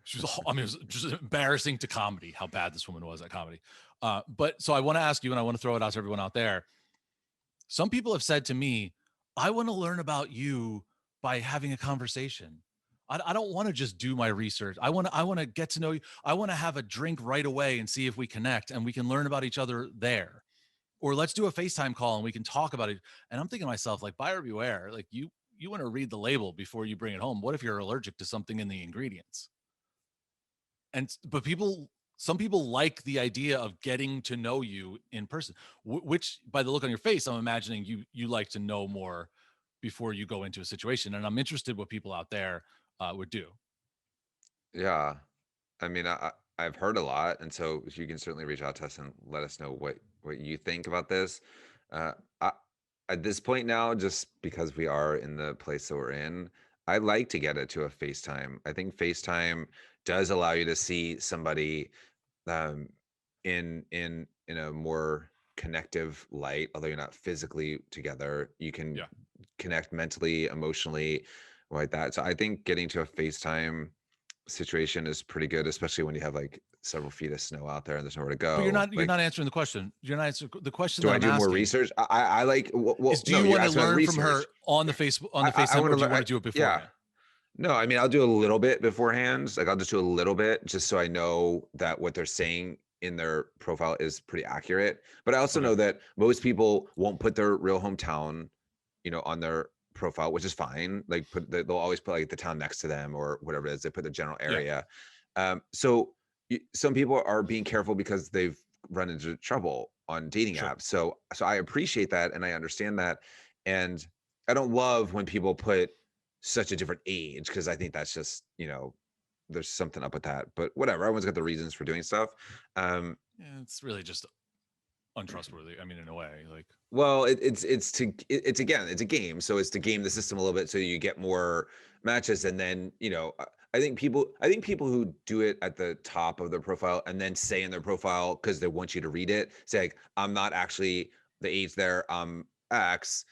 She was, I mean, it was just embarrassing to comedy how bad this woman was at comedy. But so I want to ask you, and I want to throw it out to everyone out there. Some people have said to me, I want to learn about you by having a conversation. I don't want to just do my research. I want to get to know you. I want to have a drink right away and see if we connect and we can learn about each other there. Or let's do a FaceTime call and we can talk about it. And I'm thinking to myself, like, buyer beware, like you want to read the label before you bring it home. What if you're allergic to something in the ingredients? But some people like the idea of getting to know you in person, which by the look on your face, I'm imagining you like to know more before you go into a situation. And I'm interested what people out there would do. Yeah. I mean, I've heard a lot, and so you can certainly reach out to us and let us know what you think about this. Uh, I, at this point now, just because we are in the place that we're in, I like to get it to a FaceTime. I think FaceTime does allow you to see somebody um, in a more connective light, although you're not physically together. You can connect mentally, emotionally, like that. So I think getting to a FaceTime situation is pretty good, especially when you have like several feet of snow out there and there's nowhere to But go. you're not answering the question. You're not answering the question Do that I I'm do more asking research? I like. Well, is, do no, you you're want to asking about learn from her research. on the Facebook I FaceTime, or want do to you learn. want to do it beforehand? No, I mean I'll do a little bit beforehand. Like I'll just do a little bit just so I know that what they're saying in their profile is pretty accurate. But I also know that most people won't put their real hometown, on their profile, which is fine. Like they'll always put like the town next to them or whatever it is. They put the general area. So some people are being careful because they've run into trouble on dating apps. So I appreciate that and I understand that. And I don't love when people put such a different age, because I think that's just, there's something up with that. But whatever, everyone's got the reasons for doing stuff. Yeah, it's really just untrustworthy. I mean, in a way, like, Well, it's again, it's a game, so it's to game the system a little bit so you get more matches, and then I think people who do it at the top of their profile and then say in their profile because they want you to read it, say like, I'm not actually the age there, X.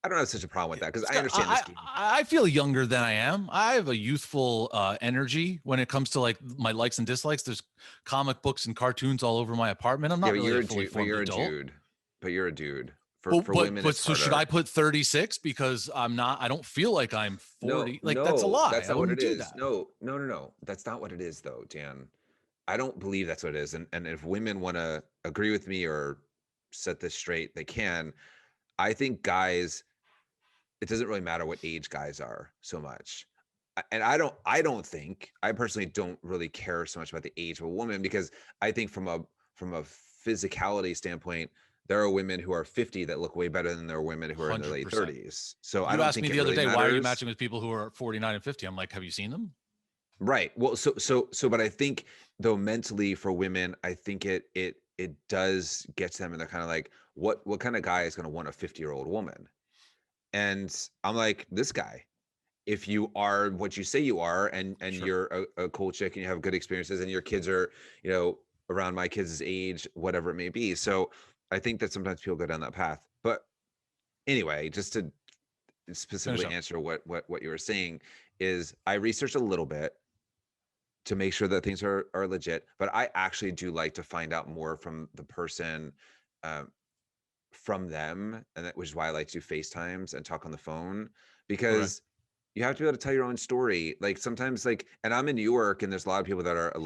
I don't have such a problem with that because I Scott, understand this game. I feel younger than I am. I have a youthful energy when it comes to like my likes and dislikes. There's comic books and cartoons all over my apartment. I'm Yeah, not but really you're a a fully dude. But formed you're a adult. dude. But you're a dude. For But women, it's so should I harder. put 36 because I'm not? I don't feel like I'm 40. Like that's a No, lie. that's I not what wouldn't it do is. that. No. That's not what it is, though, Dan. I don't believe that's what it is. And if women want to agree with me or set this straight, they can. I think guys, it doesn't really matter what age guys are so much. And I personally don't really care so much about the age of a woman, because I think from a physicality standpoint, there are women who are 50 that look way better than there are women who are in their late 100%. 30s. So I You don't asked me think it the other really day, why are you matters. matching with people who are 49 and 50? I'm like, have you seen them? Right. Well, but I think, though, mentally for women, I think it does get to them, and they're kind of like, what kind of guy is going to want a 50-year-old woman? And I'm like, this guy. If you are what you say you are, and Sure. you're a cool chick and you have good experiences, and your kids are, around my kids' age, whatever it may be. So I think that sometimes people go down that path. But anyway, just to Finish specifically up. answer what you were saying, is I researched a little bit to make sure that things are legit, but I actually do like to find out more from the person, um, from them, and which is why I like to do FaceTimes and talk on the phone, Okay. because you have to be able to tell your own story. Like sometimes, like, and I'm in New York, and there's a lot of people that are a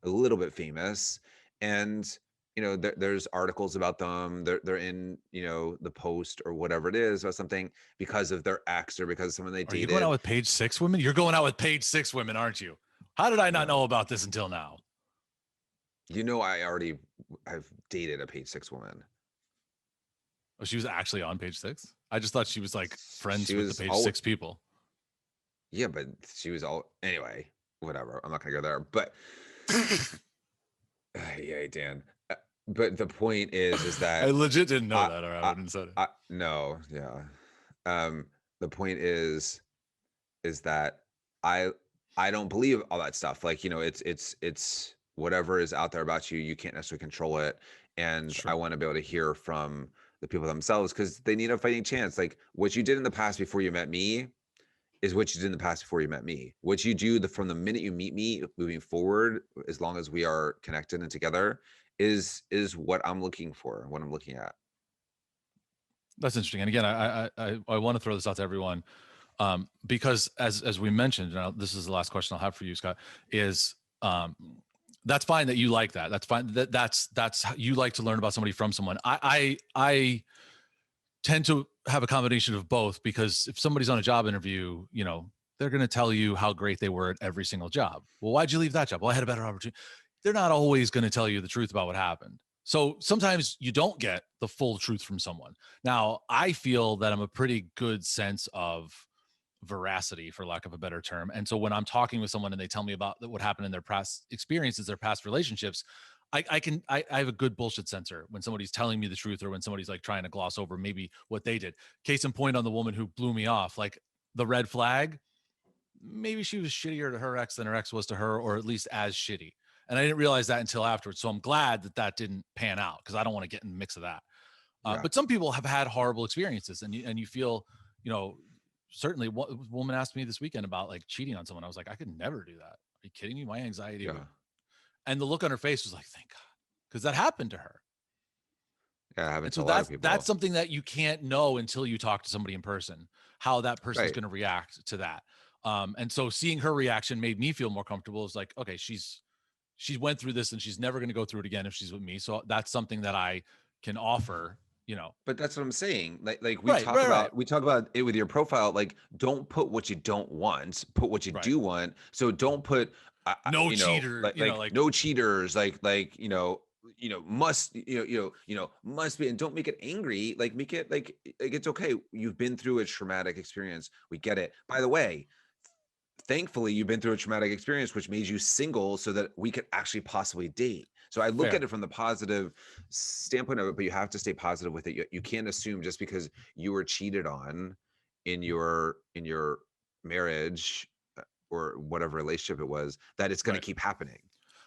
little bit famous, and there's articles about them. They're in the Post or whatever it is, or something, because of their ex or because of someone they Are you going out dated. with page 6 women? You're going out with page 6 women, aren't you? How did I not know No, about this until now? I've dated a page 6 woman. Oh, she was actually on page 6? I just thought she was like friends She with the was page all 6 people. Yeah, but she was all anyway. Whatever. I'm not gonna go there. But yeah, Dan. But the point is I that legit didn't know I, that, or I I, wouldn't have said it. no, yeah. The point is that I, I don't believe all that stuff. Like, it's whatever is out there about you. You can't necessarily control it, and I Sure. want to be able to hear from the people themselves, because they need a fighting chance. Like what you did in the past before you met me is what you did in the past before you met me. What you do from the minute you meet me moving forward, as long as we are connected and together, is what I'm looking for and what I'm looking at. That's interesting. And again, I want to throw this out to everyone, because as we mentioned, now this is the last question I'll have for you, Scott. Is that's fine that you like that. That's fine. That's how you like to learn about somebody from someone. I tend to have a combination of both, because if somebody's on a job interview, they're going to tell you how great they were at every single job. Well, why'd you leave that job? Well, I had a better opportunity. They're not always going to tell you the truth about what happened. So sometimes you don't get the full truth from someone. Now, I feel that I'm a pretty good sense of veracity, for lack of a better term. And so when I'm talking with someone and they tell me about what happened in their past experiences, their past relationships, I have a good bullshit sensor when somebody's telling me the truth, or when somebody's like trying to gloss over maybe what they did. Case in point, on the woman who blew me off, like the red flag, maybe she was shittier to her ex than her ex was to her, or at least as shitty. And I didn't realize that until afterwards. So I'm glad that didn't pan out, because I don't want to get in the mix of that. Yeah. But some people have had horrible experiences, and you feel, you know, certainly. What woman asked me this weekend about like cheating on someone. I was like, I could never do that. Are you kidding me? My anxiety would. Yeah. And the look on her face was like, thank God, because that happened to her. Yeah. It And happens to so a lot of that's people. something that you can't know until you talk to somebody in person, how that person's Right. going to react to that. And so seeing her reaction made me feel more comfortable. It's like, okay, she went through this and she's never going to go through it again if she's with me. So that's something that I can offer, you know. But that's what I'm saying. Like we Right, talk right, right, about we talk about it with your profile. Like, don't put what you don't want. Put what you right. do want. So don't put, No cheater, like no cheaters. Like must be, and don't make it angry. Like make it like it's okay. You've been through a traumatic experience. We get it. By the way, thankfully you've been through a traumatic experience which made you single so that we could actually possibly date. So I look Fair. at it from the positive standpoint of it, but you have to stay positive with it. You can't assume just because you were cheated on in your marriage, or whatever relationship it was, that it's going to Right. keep happening.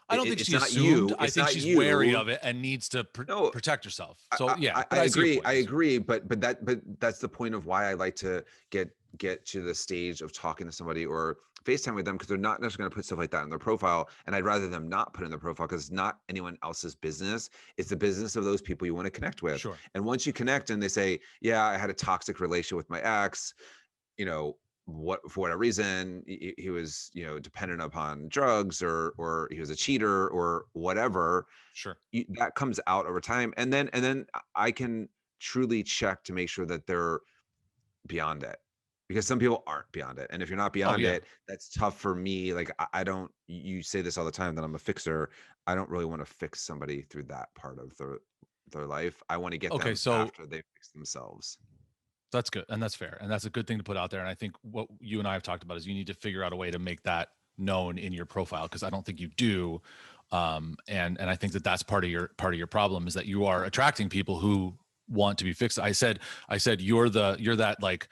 I don't think It's she not assumed. you. I It's think not she's wary you. of it and needs to No, protect herself. So yeah, but I I see your agree. point. I agree. But that's the point of why I like to get to the stage of talking to somebody or FaceTime with them, because they're not necessarily going to put stuff like that in their profile. And I'd rather them not put in their profile, because it's not anyone else's business. It's the business of those people you want to connect with. Sure. And once you connect and they say, yeah, I had a toxic relationship with my ex, what, for whatever reason, he was, dependent upon drugs, or he was a cheater or whatever, Sure. that comes out over time. And then I can truly check to make sure that they're beyond it, because some people aren't beyond it. And if you're not Oh beyond yeah. it, that's tough for me. Like I don't, you say this all the time that I'm a fixer. I don't really want to fix somebody through that part of their life. I want to get Okay. them So after they fix themselves. that's good. And that's fair. And that's a good thing to put out there. And I think what you and I have talked about is you need to figure out a way to make that known in your profile, because I don't think you do. And I think that that's part of your problem, is that you are attracting people who want to be fixed. I said you're that like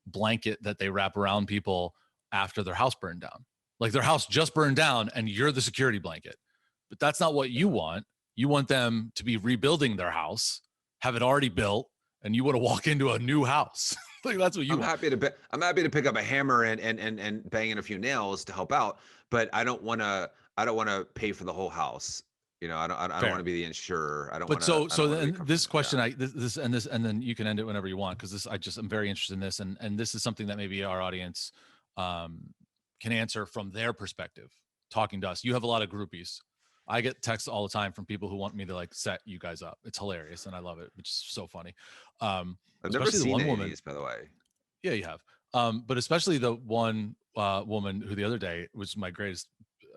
blanket that they wrap around people after their house burned down. Like their house just burned down and you're the security blanket. But that's not what you want. You want them to be rebuilding their house, have it already built, and you want to walk into a new house. Like that's what you want. I'm happy to pick up a hammer and bang in a few nails to help out, but I don't want to pay for the whole house. I don't want Fair. to be the insurer. But I don't so want to be then this question, yeah. and then you can end it whenever you want, because this I'm very interested in this, and this is something that maybe our audience um, can answer from their perspective. Talking to us, you have a lot of groupies. I get texts all the time from people who want me to like set you guys up. It's hilarious, and I love it, which is so funny. I've never Especially the seen one any of woman. these, by the way. Yeah, you have. But especially the one woman who the other day was my greatest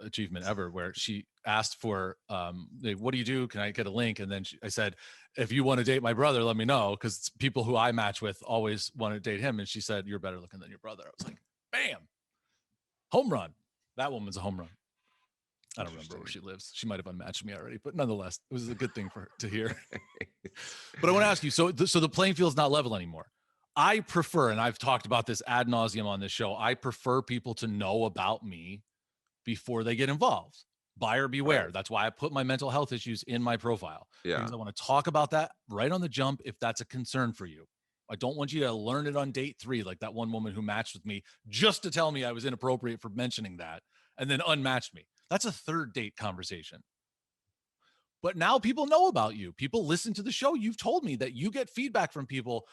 achievement ever, where she asked for, what do you do? Can I get a link? And then I said, if you want to date my brother, let me know, because people who I match with always want to date him. And she said, you're better looking than your brother. I was like, bam, home run. That woman's a home run. I don't remember where she lives. She might have unmatched me already, but nonetheless, it was a good thing for her to hear. But I want to ask you, so the playing field is not level anymore. I prefer, and I've talked about this ad nauseum on this show, I prefer people to know about me before they get involved. Buyer beware. Right. That's why I put my mental health issues in my profile, Yeah. because I want to talk about that right on the jump if that's a concern for you. I don't want you to learn it on date 3, like that one woman who matched with me just to tell me I was inappropriate for mentioning that and then unmatched me. That's a third date conversation. But now people know about you. People listen to the show. You've told me that you get feedback from people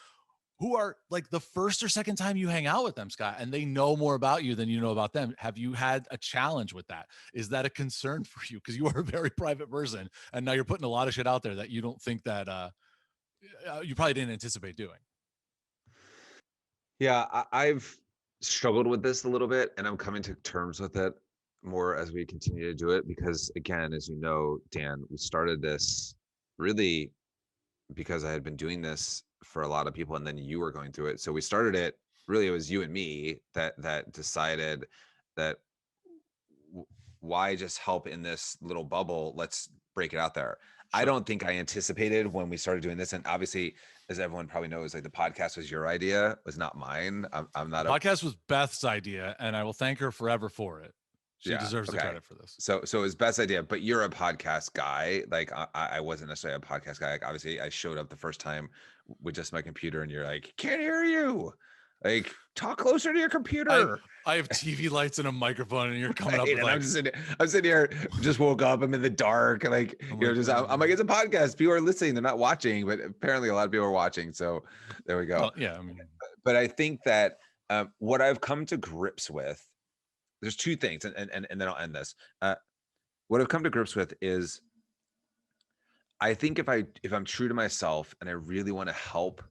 who are like the first or second time you hang out with them, Scott, and they know more about you than you know about them. Have you had a challenge with that? Is that a concern for you? Because you are a very private person, and now you're putting a lot of shit out there that you don't think that you probably didn't anticipate doing. Yeah, I've struggled with this a little bit, and I'm coming to terms with it more as we continue to do it, because again, as you know, Dan, we started this really because I had been doing this for a lot of people, and then you were going through it. So we started it, really it was you and me that decided that why just help in this little bubble? Let's break it out there. I Sure. don't think I anticipated when we started doing this. And obviously, as everyone probably knows, like the podcast was your idea, was not mine. I'm The not a podcast was Beth's idea, and I will thank her forever for it. She yeah. deserves the Okay. credit for this. So it was best idea, but you're a podcast guy. Like I wasn't necessarily a podcast guy. Like obviously I showed up the first time with just my computer and you're like, can't hear you. Like talk closer to your computer. I have TV lights and a microphone, and you're coming up Right. with And like, I'm sitting here, just woke up. I'm in the dark. Like, I'm like, I'm like, it's a podcast. People are listening. They're not watching, but apparently a lot of people are watching. So there we go. well, yeah, I mean, But I think that what I've come to grips with, there's two things, and then I'll end this. What I've come to grips with is I think if I'm true to myself and I really want to help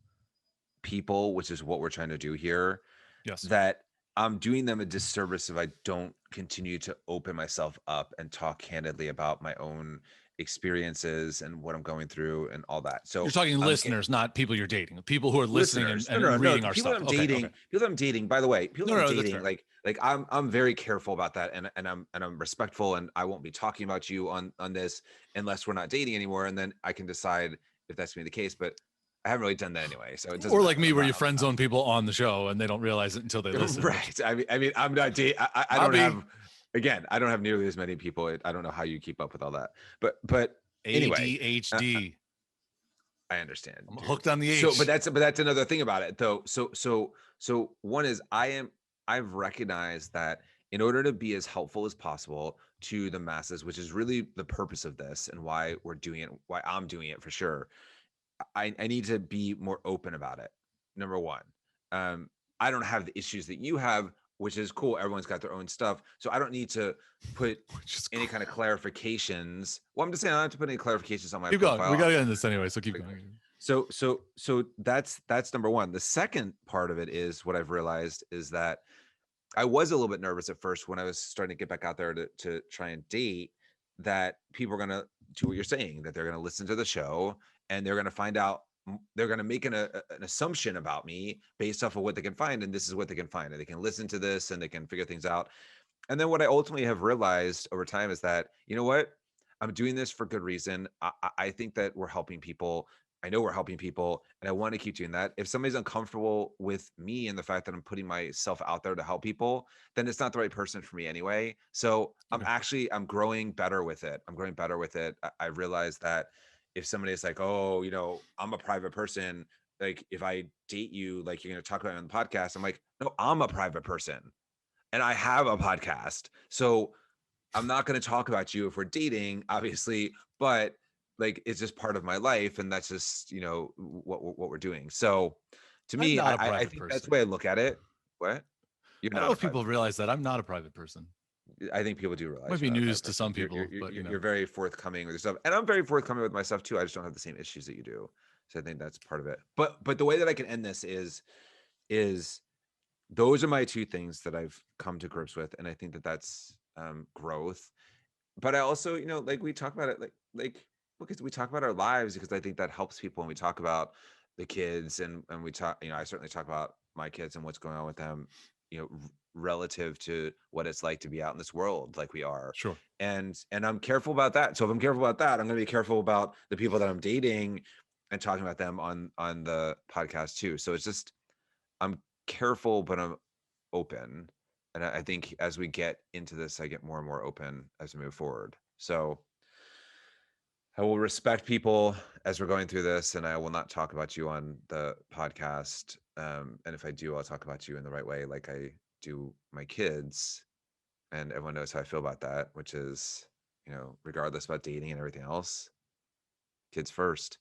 people, which is what we're trying to do here, yes, that I'm doing them a disservice if I don't continue to open myself up and talk candidly about my own experiences and what I'm going through and all that. You're So talking I'm listeners, not people you're dating. People who are listening listeners. No, and no. reading The our people that stuff. I'm Okay, dating, okay. people that I'm dating, by the way, people No, that I'm no, that's dating, fair. like I'm very careful about that. And I'm respectful, and I won't be talking about you on this unless we're not dating anymore. And then I can decide if that's gonna be the case. But I haven't really done that anyway. So it doesn't Or like matter. me, I'm where not you friend zone people on the show and they don't realize it until they listen. Which, right. I mean, I'm not dating. I don't Bobby, have, again, I don't have nearly as many people. I don't know how you keep up with all that. But anyway, uh, ADHD. I understand, I'm dude. hooked on the So, H. but that's another thing about it, though. So one is I've recognized that in order to be as helpful as possible to the masses, which is really the purpose of this and why we're doing it, why I'm doing it for sure. I need to be more open about it. Number one, um, I don't have the issues that you have, which is cool. Everyone's got their own stuff, so I don't need to put Which is any cool. kind of clarifications. Well, I'm just saying I don't have to put any clarifications on my Keep going. We profile. got to end this anyway, so keep going. So that's number one. The second part of it is what I've realized is that I was a little bit nervous at first when I was starting to get back out there to try and date, that people are gonna do what you're saying, that they're gonna listen to the show and they're gonna find out, they're gonna make an assumption about me based off of what they can find, and this is what they can find, and they can listen to this and they can figure things out. And then what I ultimately have realized over time is that, you know what? I'm doing this for good reason. I think that we're helping people. I know we're helping people, and I want to keep doing that. If somebody's uncomfortable with me and the fact that I'm putting myself out there to help people, then it's not the right person for me anyway. So Okay. I'm growing better with it. I'm growing better with it. I realize that if somebody is like, oh, I'm a private person, like if I date you, like you're going to talk about it on the podcast, I'm like, no, I'm a private person and I have a podcast. So I'm not going to talk about you if we're dating, obviously, but like it's just part of my life, and that's just what we're doing. So to I'm me, not a I private think that's the person. way I look at it. What? You're I don't not know a if people private realize that I'm not a private person. person. I think people do Might realize be you're not a news private to person. some people, but You're very forthcoming with your stuff, and I'm very forthcoming with my stuff too. I just don't have the same issues that you do. So I think that's part of it. But the way that I can end this is those are my two things that I've come to grips with, and I think that that's growth. But I also, like we talk about it, like because we talk about our lives, because I think that helps people when we talk about the kids, and we talk, I certainly talk about my kids and what's going on with them, relative to what it's like to be out in this world like we are. sure. And I'm careful about that. So if I'm careful about that, I'm going to be careful about the people that I'm dating and talking about them on the podcast too. So it's just, I'm careful, but I'm open. And I think as we get into this, I get more and more open as we move forward. So I will respect people as we're going through this, and I will not talk about you on the podcast. And if I do, I'll talk about you in the right way, like I do my kids. And everyone knows how I feel about that, which is, regardless about dating and everything else, kids first.